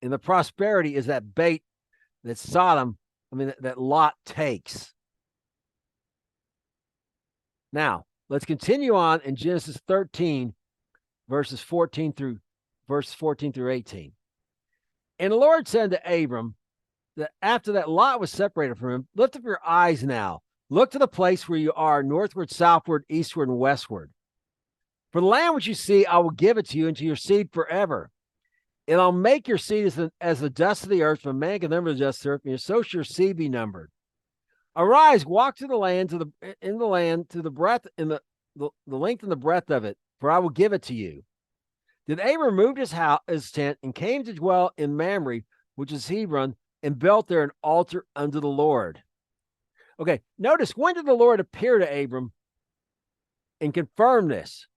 And the prosperity is that bait that that Lot takes. Now, let's continue on in Genesis 13, verses 14 through 18. And the Lord said to Abram that after that Lot was separated from him, lift up your eyes now. Look to the place where you are, northward, southward, eastward, and westward. For the land which you see, I will give it to you and to your seed forever. And I'll make your seed as the dust of the earth, for man can number the dust of the earth, and so shall your seed be numbered. Arise, walk to the land, to the breadth, in the length and the breadth of it, for I will give it to you. Then Abram moved his tent and came to dwell in Mamre, which is Hebron, and built there an altar unto the Lord. Okay, notice, when did the Lord appear to Abram and confirm this?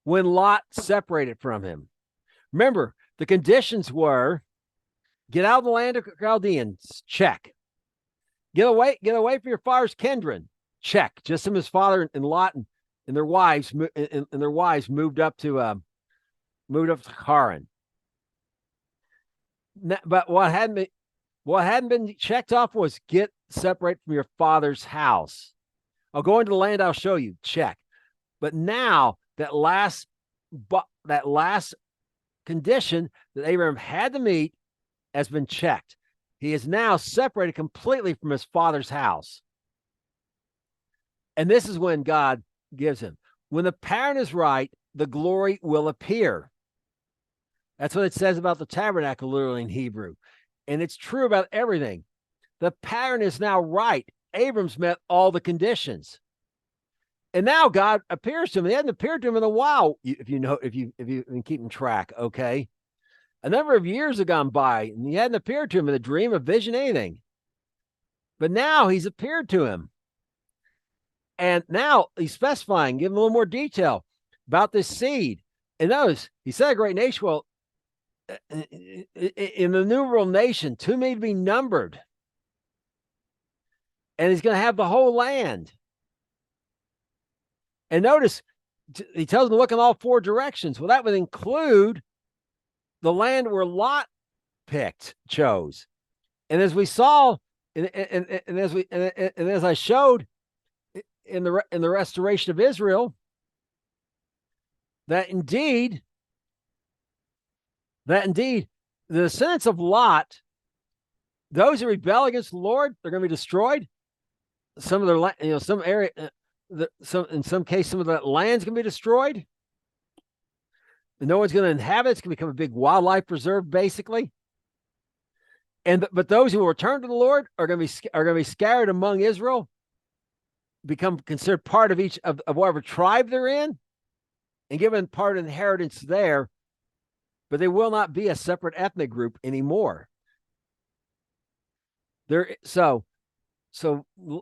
When Lot separated from him. Remember, the conditions were: get out of the land of Chaldeans, check. Get away from your father's kindred, check. Just as his father and Lot and their wives moved up to Haran. But what hadn't been checked off was get separate from your father's house. I'll go into the land I'll show you, check. But now that last condition that Abraham had to meet has been checked. He is now separated completely from his father's house. And this is when God gives him. When the pattern is right, the glory will appear. That's what it says about the tabernacle, literally in Hebrew. And it's true about everything. The pattern is now right. Abram's met all the conditions. And now God appears to him. He hadn't appeared to him in a while, if you've been keeping track, okay? A number of years have gone by, and he hadn't appeared to him in a dream, a vision, anything. But now he's appeared to him. And now he's specifying, giving a little more detail about this seed. And notice, he said a great nation. Well, in the numeral nation, too many to be numbered. And he's going to have the whole land. And notice, he tells them to look in all four directions. Well, that would include the land where Lot chose. And as we saw, and as I showed in the restoration of Israel, that indeed the descendants of Lot, those who rebel against the Lord, they're going to be destroyed. Some of their, some area, in some case, some of that land's going to be destroyed. And no one's going to inhabit. It's going to become a big wildlife preserve, basically. But those who will return to the Lord are going to be scattered among Israel, become considered part of each of whatever tribe they're in, and given part of inheritance there. But they will not be a separate ethnic group anymore. So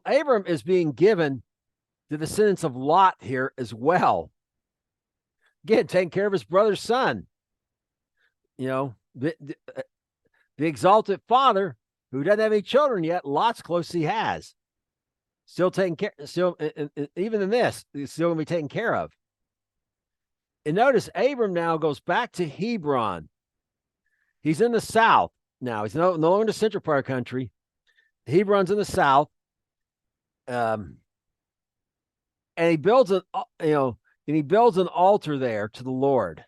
Abram is being given the descendants of Lot here as well. Again, taking care of his brother's son. The exalted father who doesn't have any children yet, Lot's close he has. Still taking care, even in this, he's still going to be taken care of. And notice Abram now goes back to Hebron. He's in the south now. He's no longer in the central part of the country. Hebron's in the south. And he builds an altar there to the Lord.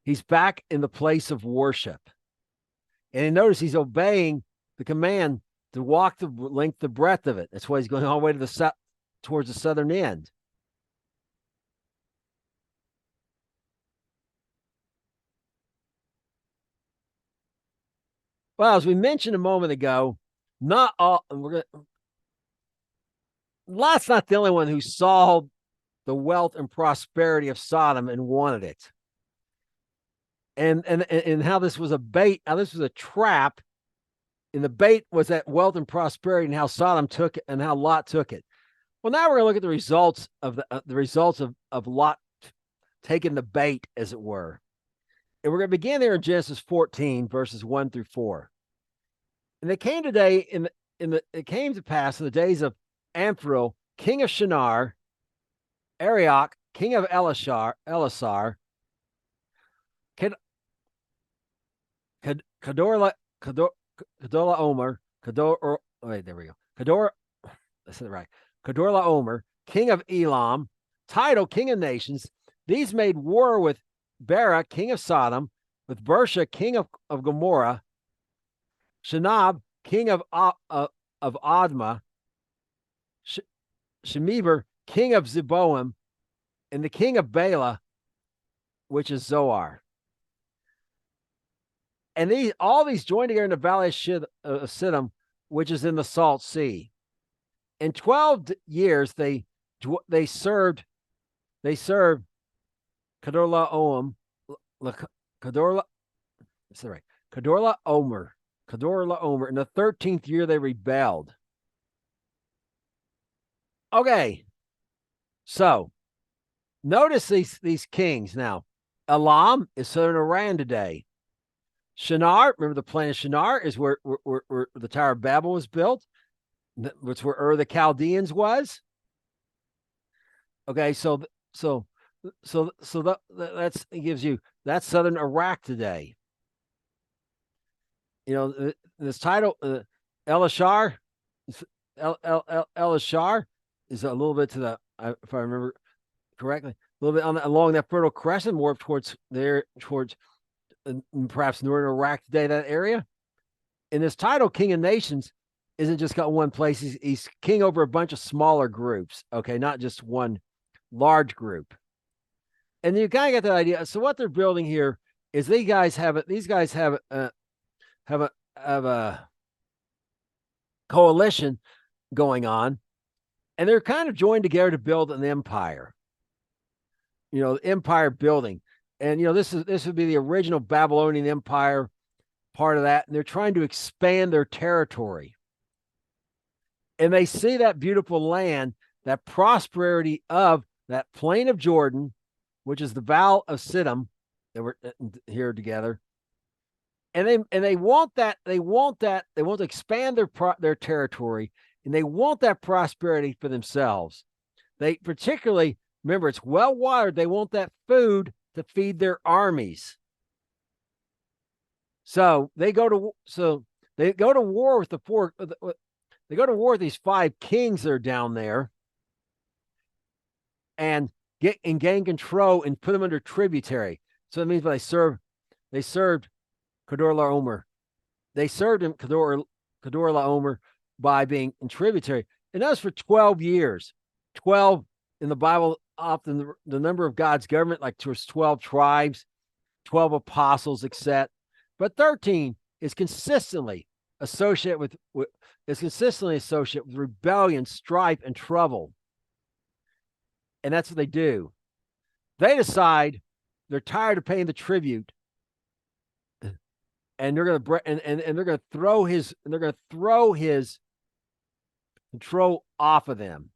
He's back in the place of worship. And notice he's obeying the command to walk the length, the breadth of it. That's why he's going all the way to the south, towards the southern end. Well, as we mentioned a moment ago, Lot's not the only one who saw the wealth and prosperity of Sodom and wanted it. And how this was a bait, how this was a trap, and the bait was that wealth and prosperity, and how Sodom took it and how Lot took it. Well, now we're going to look at the results of Lot taking the bait, as it were. And we're going to begin there in Genesis 14, verses 1 through 4. And it came to pass in the days of Amphrael, king of Shinar, Arioch, king of Elasar, Kedorlaomer, Kedorlaomer, king of Elam, Tidal, king of nations. These made war with Bera, king of Sodom, with Bersha, king of Gomorrah, Shinab, king of Admah, Shemeber, king of Zeboim, and the king of Bela, which is Zoar. And all these joined together in the valley of Siddim, which is in the Salt Sea. In 12 years, they served Kedorlaomer. In the 13th year, they rebelled. Okay, so notice these kings now. Elam is southern Iran today. Shinar, remember the plain of Shinar is where the Tower of Babel was built. That's where Ur the Chaldeans was. Okay, so that's it gives you that's southern Iraq today. This title, Elashar is a little bit to the, if I remember correctly, a little bit along that Fertile Crescent, more towards perhaps northern Iraq today, that area. And this title, King of Nations, isn't just got one place. He's king over a bunch of smaller groups. Okay, not just one large group. And you kind of get that idea. So what they're building here is these guys have a coalition going on, and they're kind of joined together to build an empire. Empire building. And this would be the original Babylonian Empire, part of that, and they're trying to expand their territory. And they see that beautiful land, that prosperity of that plain of Jordan, which is the Val of Siddim that we're here together. And they want that. They want to expand their territory, and they want that prosperity for themselves. They particularly, remember, it's well watered. They want that food to feed their armies. So they go to war with they go to war with these 5 kings that are down there, and gain control and put them under tributary. So that means they served Chedorlaomer. They served him Chedorlaomer by being in tributary, and that was for 12 years. 12 in the Bible, often the number of God's government, like there's 12 tribes, 12 apostles, etc. But 13 is consistently associated with rebellion, strife, and trouble. And that's what they do. They decide they're tired of paying the tribute, and they're going to throw his control off of them,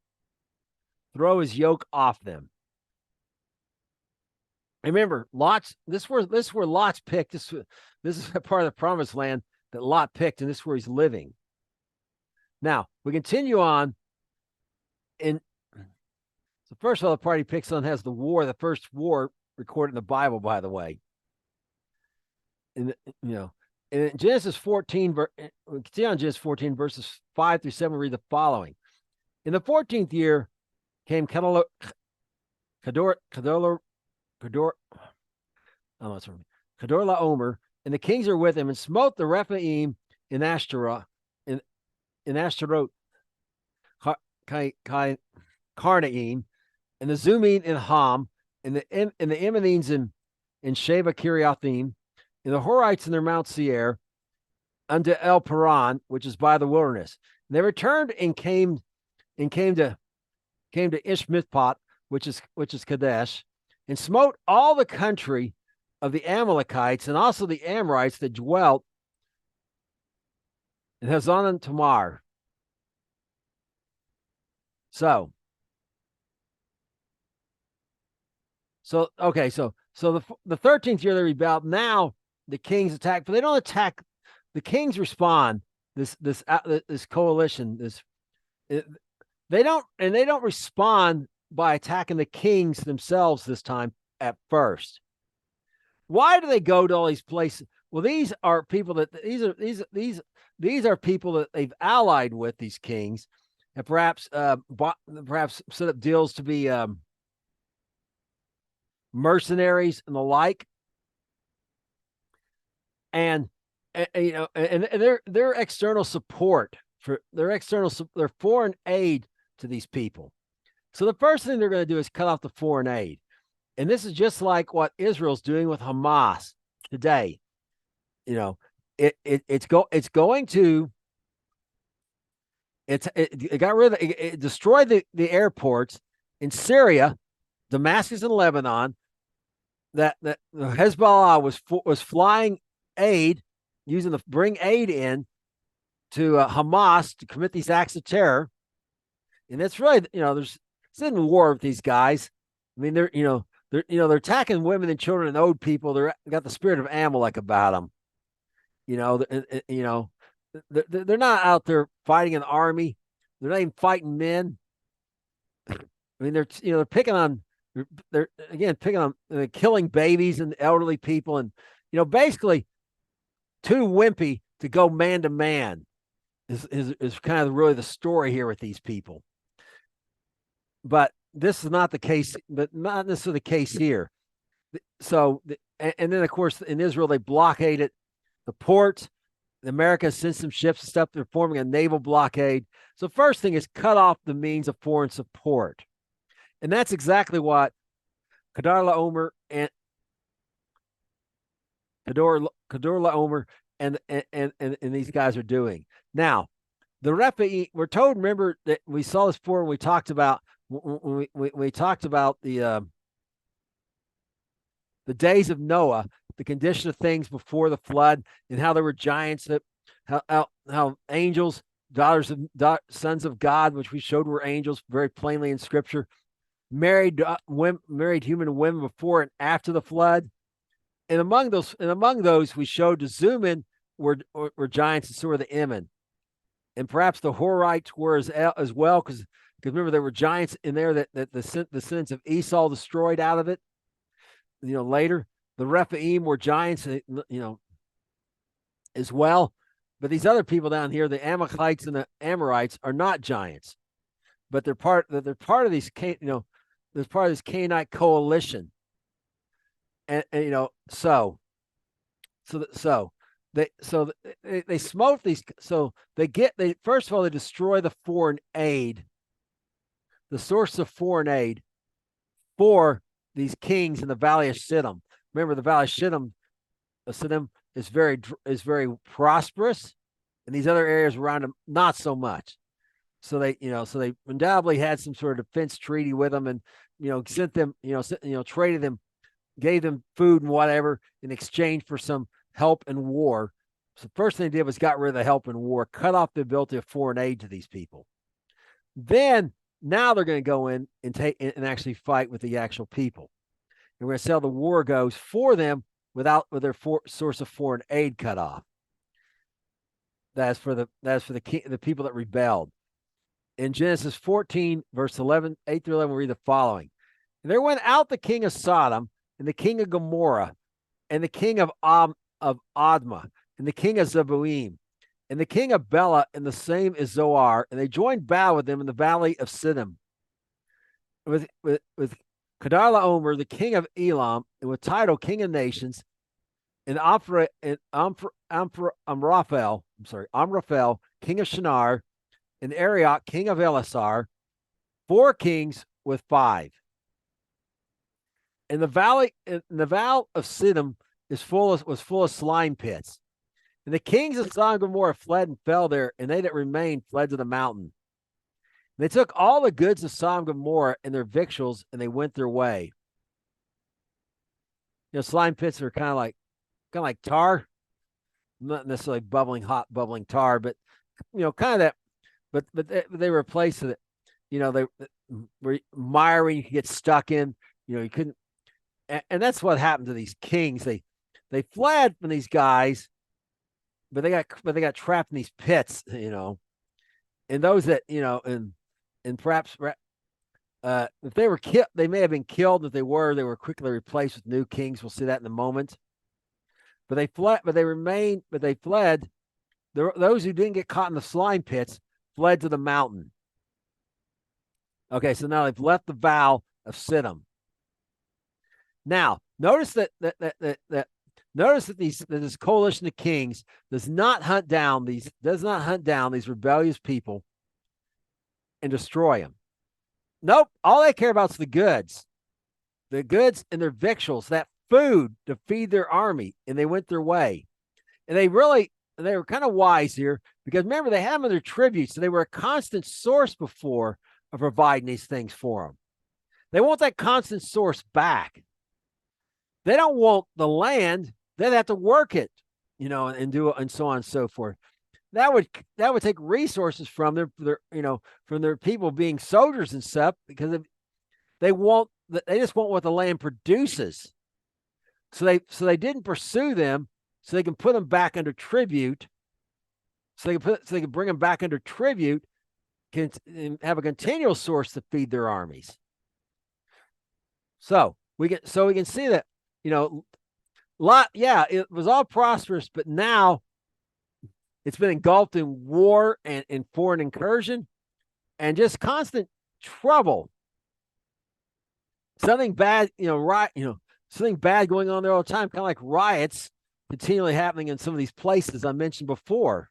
throw his yoke off them. Remember, this is where Lot's picked. This is a part of the promised land that Lot picked, and this is where he's living. Now we continue on. So first of all, the part he picks on has the first war recorded in the Bible, by the way. In Genesis 14, we can see on Genesis 14 verses 5 through 7, read the following. In the 14th year came Chedorlaomer, and the kings are with him, and smote the Rephaim in Ashtaroth, in Ashtaroth, Karnaim, and the Zumim in Ham, and the Emmenes in Sheva Kiriathim, and the Horites in their Mount Seir, unto El Paran, which is by the wilderness. And they returned and came to Ishmithpat, which is Kadesh, and smote all the country of the Amalekites, and also the Amorites that dwelt in Hazan and Tamar. So the 13th year they rebelled. Now the kings attack, but they don't attack. The kings respond. This coalition. They don't respond by attacking the kings themselves this time at first. Why do they go to all these places? Well, these are people that these are people that they've allied with, these kings, and perhaps set up deals to be mercenaries and the like, and their external support for their foreign aid to these people. So the first thing they're going to do is cut off the foreign aid, and this is just like what Israel's doing with Hamas today. It destroyed the airports in Syria, Damascus, and Lebanon. That Hezbollah was flying aid, bring aid in to Hamas to commit these acts of terror, and that's really it's in war with these guys. I mean, they're attacking women and children and old people. They got the spirit of Amalek about them. They're not out there fighting an army. They're not even fighting men. I mean, they're picking on. They're killing babies and elderly people, and basically too wimpy to go man to man is kind of really the story here with these people. But this is not the case. But not necessarily the case here. So, and then of course in Israel they blockaded the ports. America sends some ships and stuff. They're forming a naval blockade. So first thing is cut off the means of foreign support. And that's exactly what Kedorlaomer and Kedorlaomer and these guys are doing. Now, the Rephaim, we're told, remember that we saw this before when we talked about we talked about the days of Noah, the condition of things before the flood, and how there were giants that how angels, sons of God, which we showed were angels very plainly in Scripture, married human women before and after the flood. And among those, we showed to zoom in were giants, and so were the Emin, and perhaps the Horites were as well, because remember there were giants in there that the descendants of Esau destroyed out of it. Later the Rephaim were giants, as well. But these other people down here, the Amalekites and the Amorites, are not giants, but they're part of these, they're part of this Canaanite coalition. And they smote these. So they first of all, they destroy the foreign aid, the source of foreign aid for these kings in the Valley of Shittim. Remember, the Valley of Shittim is very prosperous, and these other areas around them not so much. So they undoubtedly had some sort of defense treaty with them, and sent them, traded them, gave them food and whatever in exchange for some help in war. So the first thing they did was got rid of the help in war, cut off the ability of foreign aid to these people. Then now they're going to go in and and actually fight with the actual people. And we're going to see how the war goes for them with their source of foreign aid cut off. That's for the people that rebelled. In Genesis 14, verse 8 through 11, we read the following. And there went out the king of Sodom, and the king of Gomorrah, and the king of Admah, and the king of Zeboim, and the king of Bela, and the same is Zoar, and they joined battle with them in the valley of Siddim, with Kedorlaomer, the king of Elam, and with Tidal, king of nations, and Amraphel, king of Shinar, and Arioch, king of Elasar, 4 kings with 5. And the valley of Siddim was full of slime pits. And the kings of Sodom and Gomorrah fled and fell there, and they that remained fled to the mountain. And they took all the goods of Sodom and Gomorrah and their victuals, and they went their way. Slime pits are kind of like tar, not necessarily hot bubbling tar, but kind of that. But they were a place that they were miry, you could get stuck in. You couldn't. And that's what happened to these kings. They fled from these guys, but they got trapped in these pits, and those that and perhaps if they were killed, they may have been killed. If they were quickly replaced with new kings. We'll see that in a moment. But they fled. But they fled. Those who didn't get caught in the slime pits fled to the mountain. Okay, so now they've left the Val of Siddim. Now, notice that this coalition of kings does not hunt down these rebellious people and destroy them. Nope, all they care about is the goods and their victuals, that food to feed their army, and they went their way. And they were kind of wise here, because remember, they had them in their tributes, so they were a constant source before of providing these things for them. They want that constant source back. They don't want the land; they'd have to work it, and do it, and so on and so forth. That would take resources from their people being soldiers and stuff, because they just want what the land produces. So they didn't pursue them, so they can put them back under tribute. So they can bring them back under tribute, can have a continual source to feed their armies. So we can see that, it was all prosperous, but now it's been engulfed in war and in foreign incursion and just constant trouble. Something bad, something bad going on there all the time, kind of like riots continually happening in some of these places I mentioned before.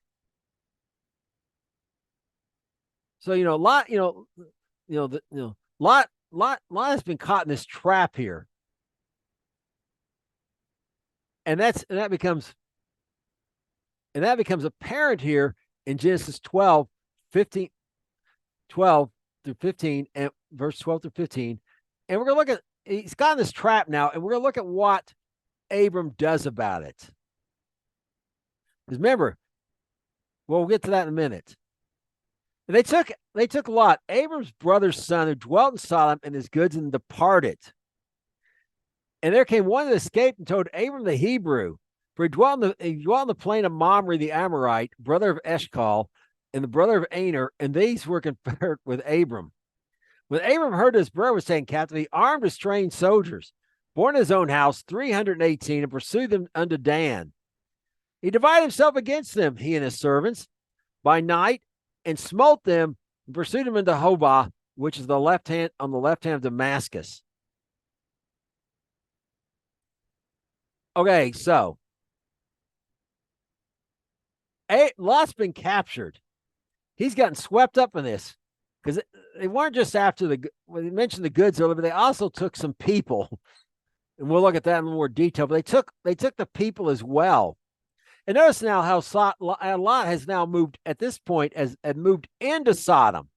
So Lot Lot has been caught in this trap here. And that becomes apparent here in Genesis 12, 15, 12 through 15, and verse 12 through 15. And we're going to look at, he's got in this trap now, and we're going to look at what Abram does about it. Because remember, well, we'll get to that in a minute. And they took Lot, Abram's brother's son, who dwelt in Sodom, and his goods, and departed. And there came one that escaped and told Abram the Hebrew, for he dwelt in the plain of Mamre the Amorite, brother of Eshcol, and the brother of Aner, and these were confederate with Abram. When Abram heard his brother was taken captive, he armed his trained soldiers, born in his own house, 318, and pursued them unto Dan. He divided himself against them, he and his servants, by night, and smote them, and pursued them into Hobah, which is on the left hand of Damascus. Okay, so Lot's been captured. He's gotten swept up in this because they weren't just after when they mentioned the goods earlier, but they also took some people, and we'll look at that in more detail. But they took the people as well. And notice now how Lot has now moved at this point had moved into Sodom.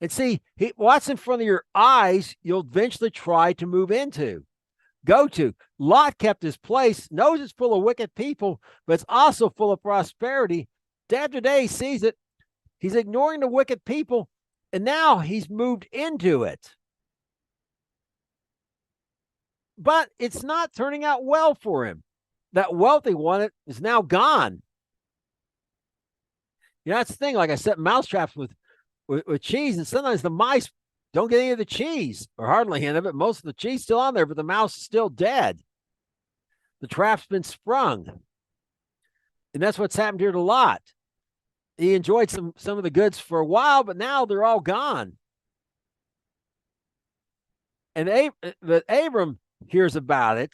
And see, what's in front of your eyes, you'll eventually try to move into. Go to. Lot kept his place, knows it's full of wicked people, but it's also full of prosperity. Day after day, he sees it. He's ignoring the wicked people, and now he's moved into it. But it's not turning out well for him. That wealth he wanted is now gone. You know, that's the thing. Like I said, mouse traps with cheese, and sometimes the mice don't get any of the cheese, or hardly any of it. Most of the cheese still on there, but the mouse is still dead. The trap's been sprung. And that's what's happened here to Lot. He enjoyed some of the goods for a while, but now they're all gone. And but Abram hears about it.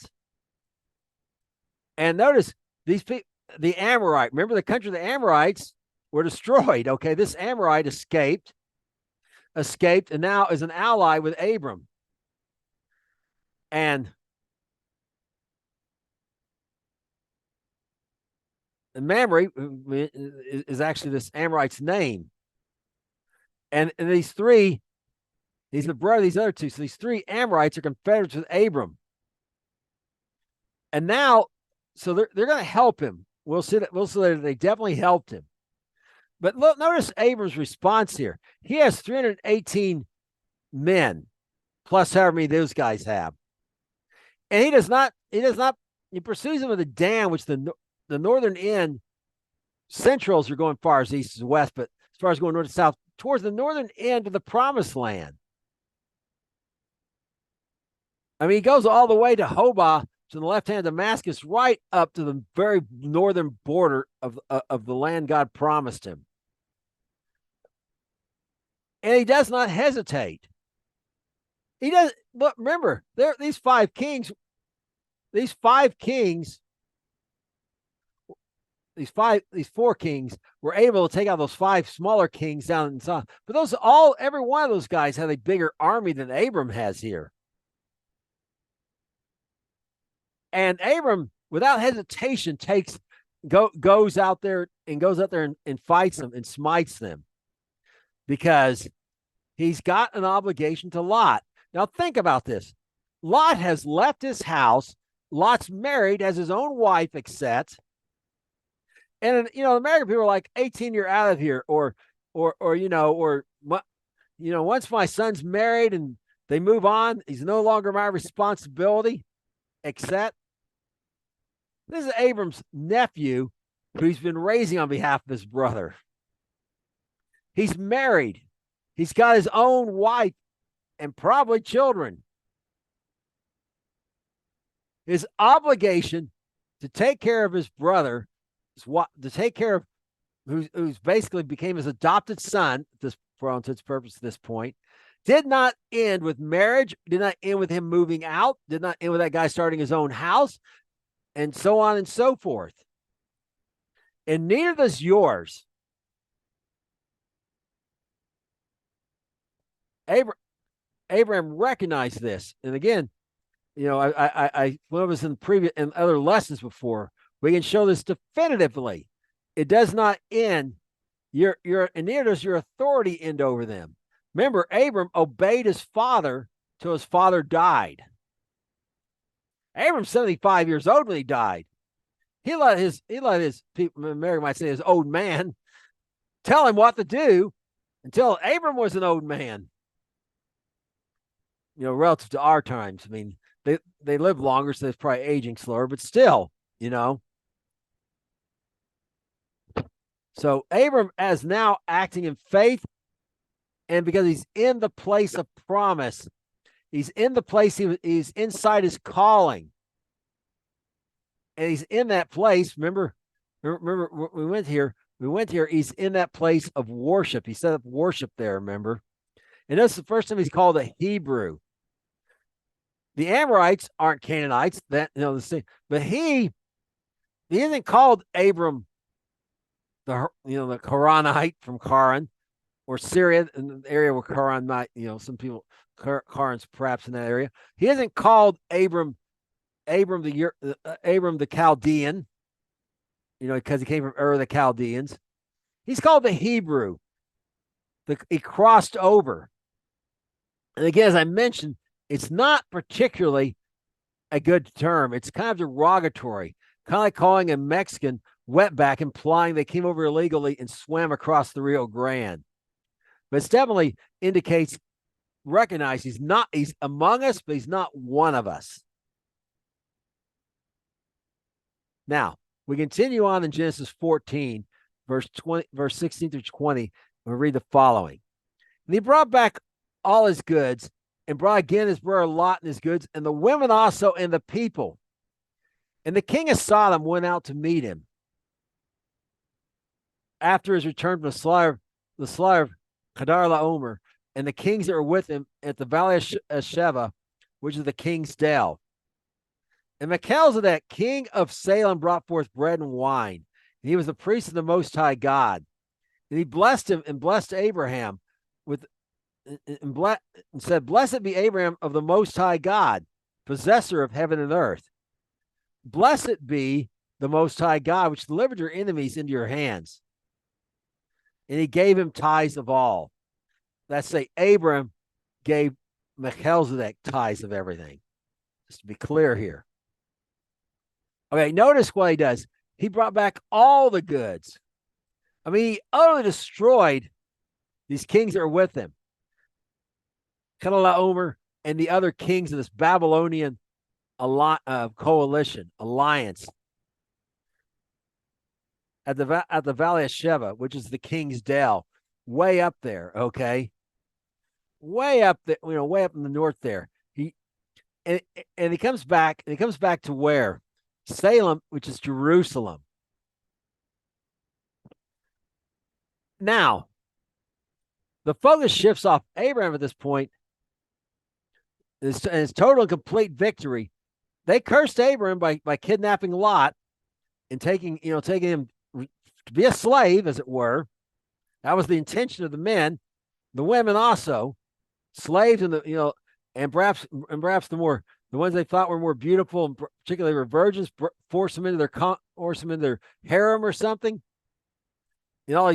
And notice these people, the Amorite, remember the country of the Amorites were destroyed. Okay, this Amorite escaped, and now is an ally with Abram. And Mamre is actually this Amorite's name. And these three, he's the brother of these other two. So these three Amorites are confederates with Abram. And now, so they're going to help him. We'll see that they definitely helped him. But look, notice Abram's response here. He has 318 men, plus however many those guys have. And he pursues them with a Dan, which the northern end, centrals are going far as east as west, but as far as going north to south, towards the northern end of the promised land. I mean, he goes all the way to Hobah, to the left hand of Damascus, right up to the very northern border of the land God promised him. And he does not hesitate. He does, but remember, these four kings were able to take out those five smaller kings down in Sodom. But every one of those guys had a bigger army than Abram has here. And Abram, without hesitation, goes out there and fights them and smites them, because he's got an obligation to Lot. Now think about this. Lot has left his house. Lot's married, has his own wife, etc. And American people are like, 18, you're out of here, or once my son's married and they move on, he's no longer my responsibility, etc. This is Abram's nephew, who he's been raising on behalf of his brother. He's married. He's got his own wife and probably children. His obligation to take care of his brother, to take care of who's basically became his adopted son, for all intents and purposes at this point, did not end with marriage, did not end with him moving out, did not end with that guy starting his own house, and so on and so forth. And neither does yours. Abraham recognized this. And again, I when I was in previous and other lessons before, we can show this definitively. It does not end and neither does your authority end over them. Remember, Abram obeyed his father till his father died. Abram's 75 years old when he died. He let his people, Mary might say his old man, tell him what to do until Abram was an old man. Relative to our times. I mean, they live longer, so it's probably aging slower, but still, So Abram is now acting in faith, and because he's in the place of promise, he's in the place, he's inside his calling. And he's in that place. Remember, we went here, he's in that place of worship. He set up worship there, remember? And that's the first time he's called a Hebrew. The Amorites aren't Canaanites, but he isn't called Abram, the Haranite from Haran, or Syria, in the area where Haran might, some people, Haran's perhaps in that area. He isn't called Abram the Chaldean, because he came from Ur of the Chaldeans. He's called the Hebrew. He crossed over. And again, as I mentioned, it's not particularly a good term. It's kind of derogatory, kind of like calling a Mexican wetback, implying they came over illegally and swam across the Rio Grande. But it definitely recognize he's among us, but he's not one of us. Now, we continue on in Genesis 14, verse 16 through 20, and we read the following. And he brought back all his goods, and brought again his brother Lot and his goods, and the women also, and the people. And the king of Sodom went out to meet him after his return from the slaughter of Kedar-laomer, and the kings that were with him at the valley of Sheva, which is the king's dell. And Melchizedek, king of Salem, brought forth bread and wine. And he was the priest of the Most High God. And he blessed him and blessed Abraham and said, "Blessed be Abraham of the Most High God, possessor of heaven and earth. Blessed be the Most High God, which delivered your enemies into your hands." And he gave him tithes of all. Let's say Abram gave Melchizedek tithes of everything. Just to be clear here. Okay, notice what he does. He brought back all the goods. I mean, he utterly destroyed these kings that are with him. Kedar-laomer and the other kings of this Babylonian coalition, alliance at the valley of Sheva, which is the king's dell, way up there, okay? Way up there, way up in the north there. He comes back to where? Salem, which is Jerusalem. Now, the focus shifts off Abraham at this point. It's total and complete victory. They cursed Abraham by kidnapping Lot and taking him to be a slave, as it were. That was the intention of the men. The women also slaves, and perhaps the ones they thought were more beautiful, and particularly were virgins, force them into their harem or something. And all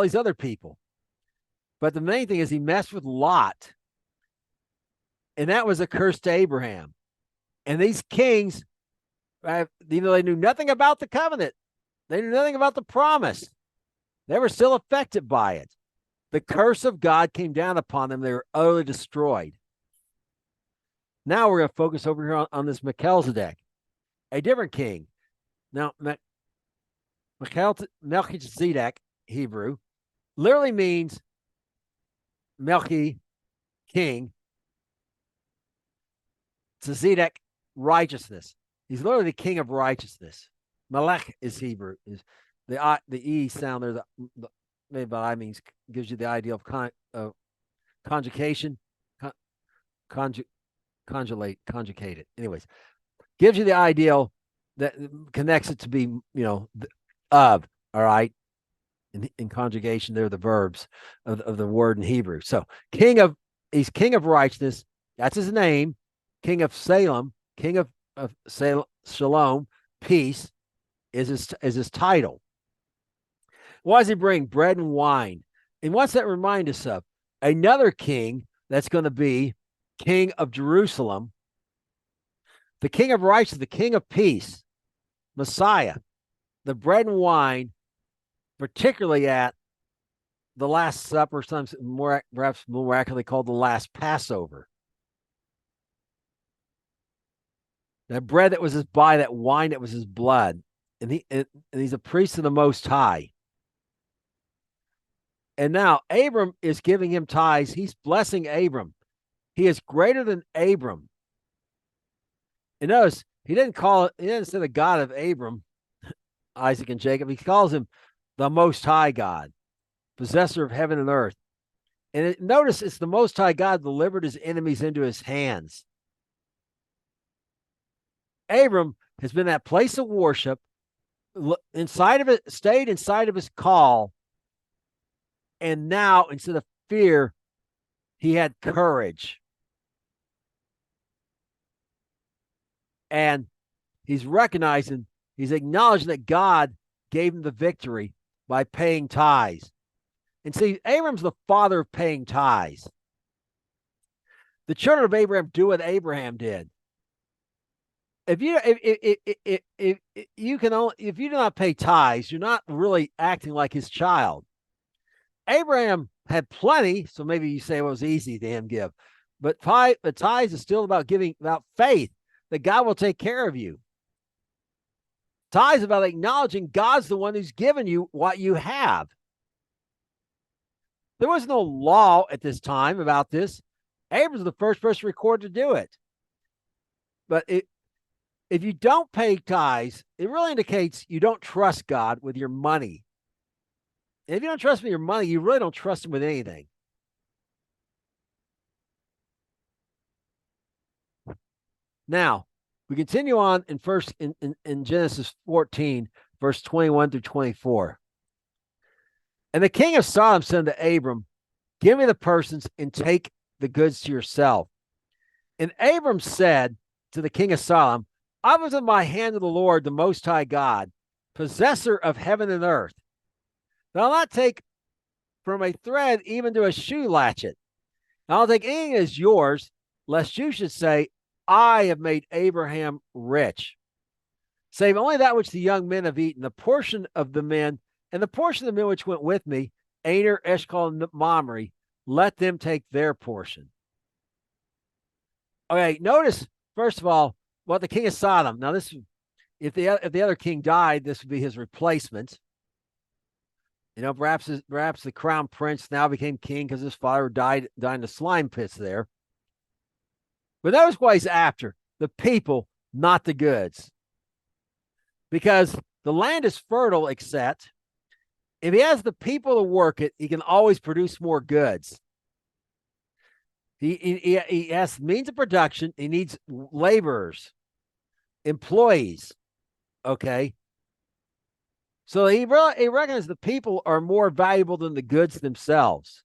these other people. But the main thing is he messed with Lot. And that was a curse to Abraham. And these kings, they knew nothing about the covenant. They knew nothing about the promise. They were still affected by it. The curse of God came down upon them. They were utterly destroyed. Now we're going to focus over here on this Melchizedek, a different king. Now, Melchizedek, Hebrew, literally means Melchi, king. Tzedek, righteousness. He's literally the king of righteousness. Melech is Hebrew. Is the E sound there? The maybe by means gives you the idea of conjugation, conjugate it. Anyways, gives you the ideal that connects it to be, of. All right. In conjugation, they're the verbs of the word in Hebrew. So king of He's king of righteousness. That's his name. King of Salem, king of Shalom, peace is his title. Why does he bring bread and wine? And what's that remind us of? Another king that's going to be king of Jerusalem, the king of righteousness, the king of peace, Messiah, the bread and wine, particularly at the Last Supper, sometimes more perhaps more accurately called the Last Passover. That bread that was his body, that wine that was his blood. And he's a priest of the Most High. And now Abram is giving him tithes. He's blessing Abram. He is greater than Abram. And notice, he didn't say the God of Abram, Isaac, and Jacob. He calls him the Most High God, possessor of heaven and earth. And notice it's the Most High God delivered his enemies into his hands. Abram has been that place of worship, inside of it, stayed inside of his call. And now, instead of fear, he had courage. And he's acknowledging that God gave him the victory by paying tithes. And see, Abram's the father of paying tithes. The children of Abraham do what Abraham did. If you do not pay tithes, you're not really acting like his child. Abraham had plenty, so maybe you say it was easy to him give. But the tithes is still about faith that God will take care of you. Tithes about acknowledging God's the one who's given you what you have. There was no law at this time about this. Abram's the first person recorded to do it. But if you don't pay tithes, it really indicates you don't trust God with your money. And if you don't trust with your money, you really don't trust him with anything. Now, we continue on in Genesis 14, verse 21 through 24. And the king of Sodom said to Abram, give me the persons and take the goods to yourself. And Abram said to the king of Sodom, I was in my hand of the Lord, the Most High God, possessor of heaven and earth. That I'll not take from a thread even to a shoe latchet. And I'll take anything that is yours, lest you should say, I have made Abraham rich. Save only that which the young men have eaten, the portion of the men, and the portion of the men which went with me, Aner, Eshcol, and Mamre, let them take their portion. Okay, notice, first of all, what the king of Sodom. Now, if the other king died, this would be his replacement. Perhaps the crown prince now became king because his father died in the slime pits there. But that was what he's after, the people, not the goods. Because the land is fertile, except if he has the people to work it, he can always produce more goods. He has means of production. He needs laborers, employees. Okay. So he recognizes the people are more valuable than the goods themselves.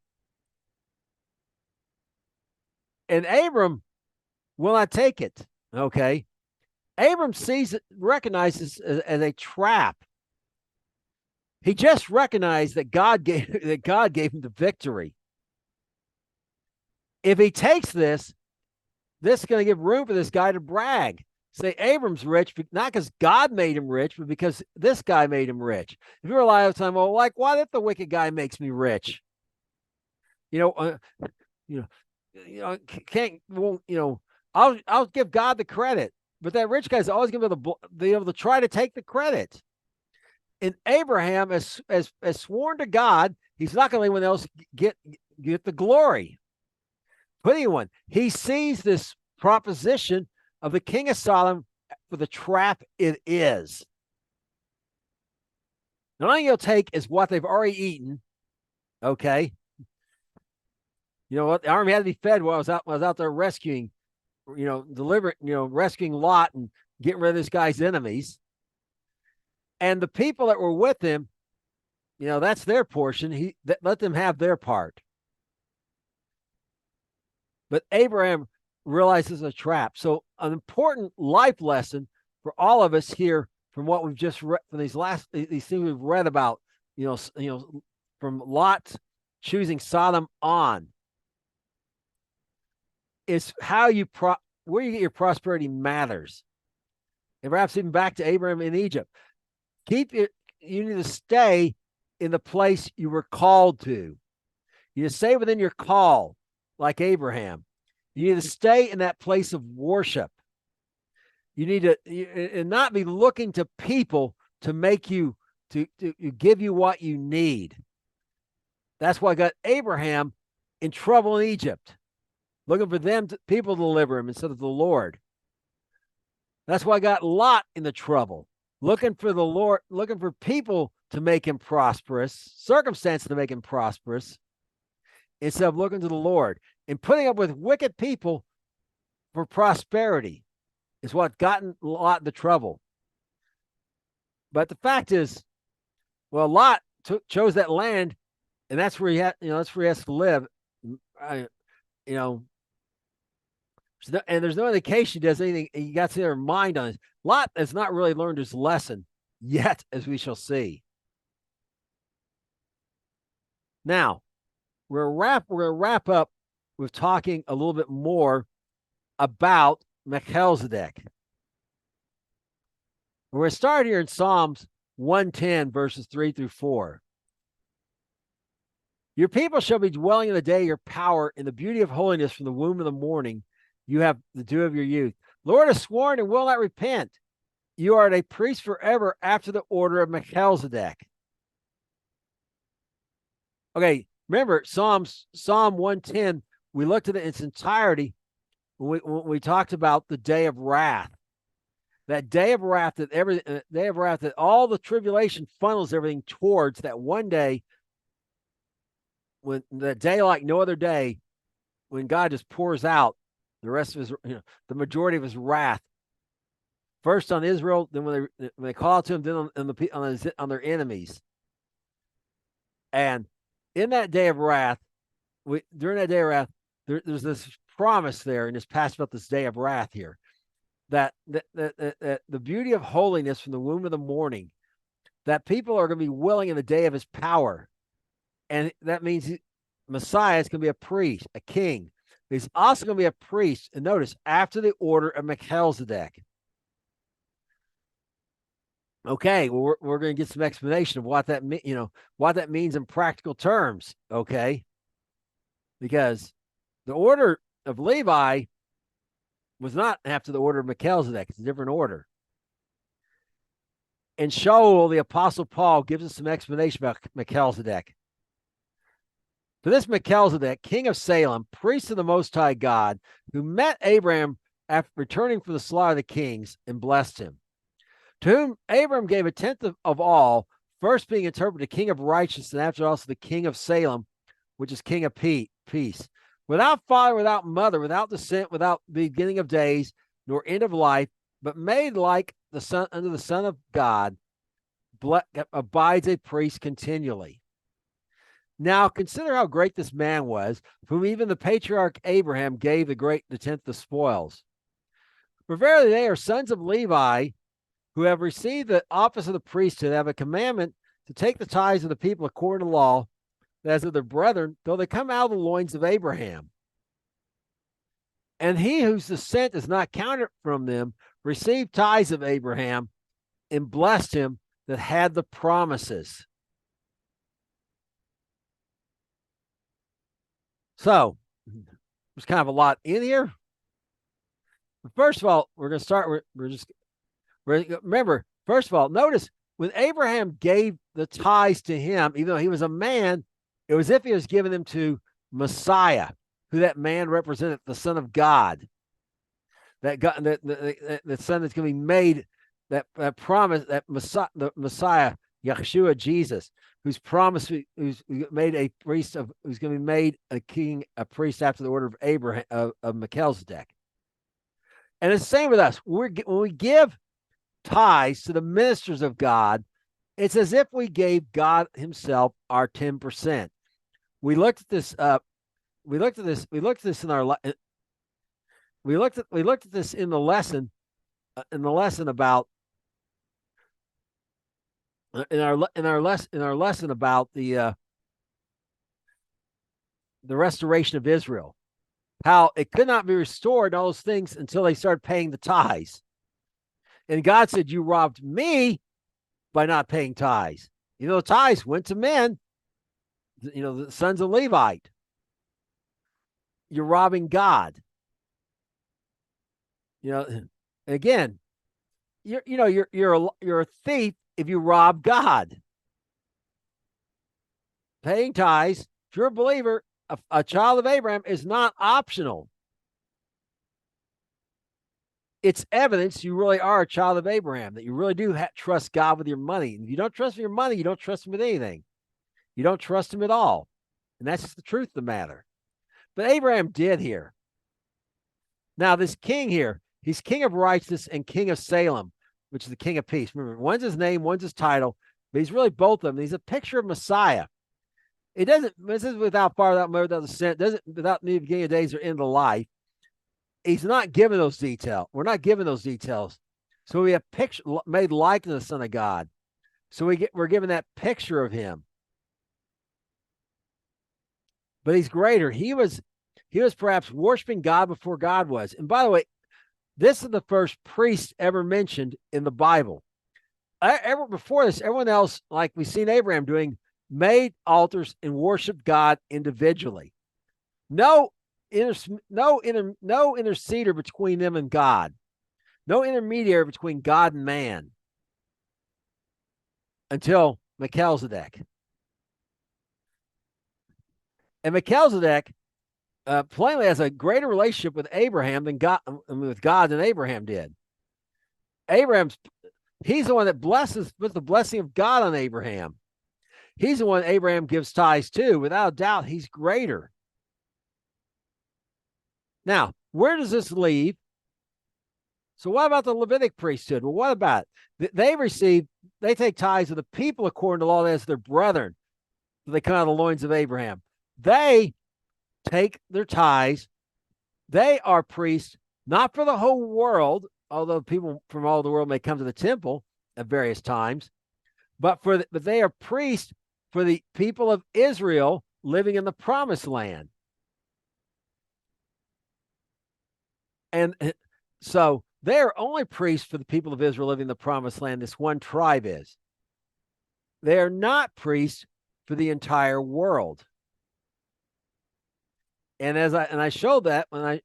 And Abram will not take it. Okay. Abram recognizes it as a trap. He just recognized that God gave him the victory. If he takes this is going to give room for this guy to brag. Say Abram's rich, not because God made him rich, but because this guy made him rich. If you rely on time, well, like, what if the wicked guy makes me rich? I'll give God the credit, but that rich guy's always going to be able to try to take the credit. And Abraham has sworn to God, he's not going to let anyone else get the glory. But anyone, he sees this proposition of the king of Sodom for the trap it is. The only thing he'll take is what they've already eaten. Okay. You know what? The army had to be fed while I was out there rescuing, rescuing Lot and getting rid of this guy's enemies. And the people that were with him, that's their portion. Let them have their part. But Abraham realizes a trap. So an important life lesson for all of us here from what we've just read, from these things we've read about, from Lot choosing Sodom on, is how where you get your prosperity matters. And perhaps even back to Abraham in Egypt. You need to stay in the place you were called to. You need to stay within your call, like Abraham. You need to stay in that place of worship. You need to and not be looking to people to make you, to give you what you need. That's why I got Abraham in trouble in Egypt, looking for people to deliver him instead of the Lord. That's why I got Lot in the trouble, looking for the Lord, looking for people to make him prosperous, circumstances to make him prosperous, instead of looking to the Lord. And putting up with wicked people for prosperity is what gotten Lot into trouble. But the fact is, well, Lot chose that land, and that's where he has to live. And there's no indication he does anything. He got their mind on it. Lot has not really learned his lesson yet, as we shall see. Now, we're gonna wrap up with talking a little bit more about Melchizedek. We're going to start here in Psalms 110, verses 3 through 4. Your people shall be dwelling in the day of your power, in the beauty of holiness from the womb of the morning. You have the dew of your youth. Lord has sworn and will not repent. You are a priest forever after the order of Melchizedek. Okay, remember Psalm 110, we looked at it in its entirety when we talked about the day of wrath. That day of wrath that all the tribulation funnels everything towards, that one day, when the day like no other day, when God just pours out the rest of his, the majority of his wrath, first on Israel, then when they call out to him, then on their enemies. And in that day of wrath, during that day of wrath, there's this promise there in this passage about this day of wrath here, that the beauty of holiness from the womb of the morning, that people are going to be willing in the day of his power. And that means Messiah is going to be a priest, a king. He's also going to be a priest, and notice, after the order of Melchizedek. Okay, well, we're going to get some explanation of what that means in practical terms. Okay, because the order of Levi was not after the order of Melchizedek; it's a different order. And Shaul, the Apostle Paul, gives us some explanation about Melchizedek. For this Melchizedek, king of Salem, priest of the Most High God, who met Abraham after returning from the slaughter of the kings and blessed him, to whom Abraham gave a tenth of all, first being interpreted king of righteousness, and after also the king of Salem, which is king of peace, without father, without mother, without descent, without beginning of days, nor end of life, but made like the Son under the Son of God, abides a priest continually. Now consider how great this man was, whom even the patriarch Abraham gave the tenth of spoils. For verily they are sons of Levi, who have received the office of the priesthood, have a commandment to take the tithes of the people according to law, as of their brethren, though they come out of the loins of Abraham. And he whose descent is not counted from them received tithes of Abraham and blessed him that had the promises. So there's kind of a lot in here. But first of all, we're going to start. Remember, first of all, notice when Abraham gave the tithes to him, even though he was a man, it was as if he was giving them to Messiah, who that man represented, the Son of God. That God, the Son that's going to be made, that promise, that the Messiah, Yeshua, Jesus, who's promised, who's made a priest of, who's going to be made a king, a priest after the order of Abraham, of Melchizedek. And it's the same with us. When we give tithes to the ministers of God, it's as if we gave God himself our 10%. We looked at this in our we looked at this in the lesson about in our lesson about the restoration of Israel, how it could not be restored, all those things, until they started paying the tithes. And God said, you robbed me by not paying tithes. You know, the tithes went to men, you know, the sons of Levite. You're robbing God. You know, again, you're a thief if you rob God. Paying tithes, if you're a believer, a child of Abraham, is not optional. It's evidence you really are a child of Abraham, that you really do trust God with your money. If you don't trust your money, you don't trust him with anything. You don't trust him at all. And that's just the truth of the matter. But Abraham did here. Now, this king here, he's king of righteousness and king of Salem, which is the king of peace. Remember, one's his name, one's his title, but he's really both of them. He's a picture of Messiah. It doesn't, this is without fire, without murder, without sin, doesn't, without the beginning of days or end of life. He's not given those details. We're not given those details. So we have picture made like the Son of God. So we're given that picture of him. But he's greater. He was perhaps worshiping God before God was. And by the way, this is the first priest ever mentioned in the Bible. Before this, everyone else, like we've seen Abraham doing, made altars and worshiped God individually. No interceder between them and God. No intermediary between God and man until Melchizedek. And Melchizedek plainly has a greater relationship with Abraham than with God than Abraham did. He's the one that blesses with the blessing of God on Abraham. He's the one Abraham gives tithes to. Without a doubt, he's greater. Now, where does this leave? So what about the Levitic priesthood? Well, what about it? They take tithes of the people according to law as their brethren. So they come out of the loins of Abraham. They take their tithes. They are priests, not for the whole world, although people from all over the world may come to the temple at various times, but they are priests for the people of Israel living in the promised land. And so they are only priests for the people of Israel living in the promised land. This one tribe is. They are not priests for the entire world. And I showed that when I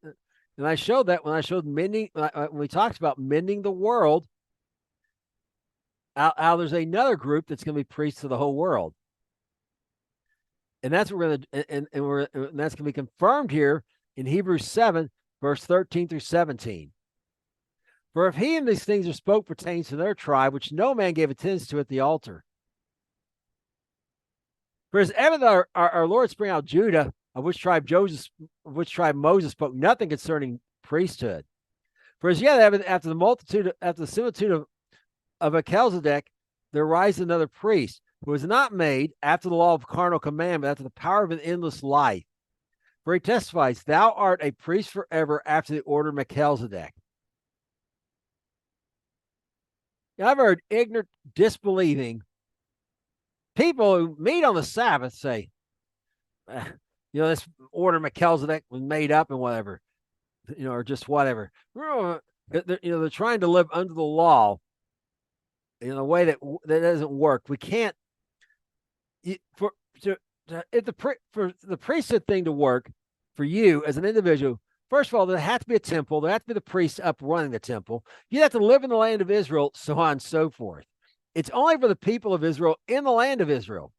showed mending, when we talked about mending the world, how there's another group that's going to be priests to the whole world. And that's what we're going to, and that's going to be confirmed here in Hebrews 7, verse 13 through 17. For if he and these things are spoke pertains to their tribe, which no man gave attendance to at the altar. For as ever our Lord sprang out Judah, of which tribe Moses spoke nothing concerning priesthood. For as yet after the similitude of Melchizedek, there rises another priest, who was not made after the law of carnal commandment, after the power of an endless life. For he testifies, thou art a priest forever after the order of Melchizedek. Now, I've heard ignorant, disbelieving people who meet on the Sabbath say, this order of Melchizedek was made up and whatever, or just whatever. They're trying to live under the law in a way that doesn't work. We can't. For the priesthood thing to work for you as an individual, first of all, there has to be a temple. There has to be the priest up running the temple. You have to live in the land of Israel, so on and so forth. It's only for the people of Israel in the land of Israel.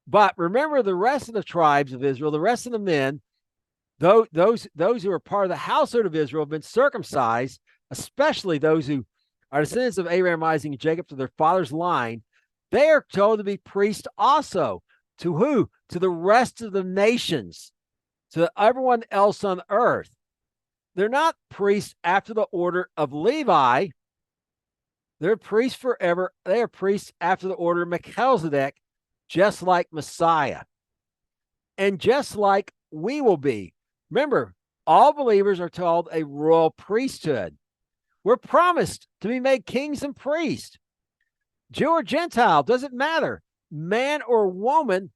But remember, the rest of the tribes of Israel, the rest of the men, those who are part of the household of Israel have been circumcised, especially those who are descendants of Abraham, Isaac, and Jacob to their father's line. They are told to be priests also. To who? To the rest of the nations, to everyone else on earth. They're not priests after the order of Levi. They're priests forever. They are priests after the order of Melchizedek, just like Messiah. And just like we will be. Remember, All believers are called a royal priesthood. We're promised to be made kings and priests. Jew or Gentile, doesn't matter. Man or woman,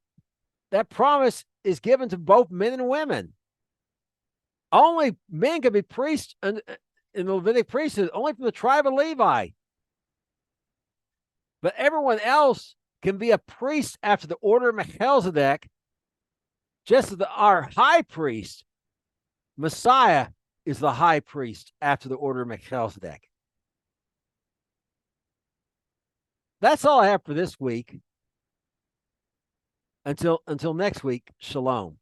that promise is given to both men and women. Only men can be priests in the Levitic priesthood, only from the tribe of Levi. But everyone else can be a priest after the order of Melchizedek, just as our high priest, Messiah, is the high priest after the order of Melchizedek. That's all I have for this week. Until next week, shalom.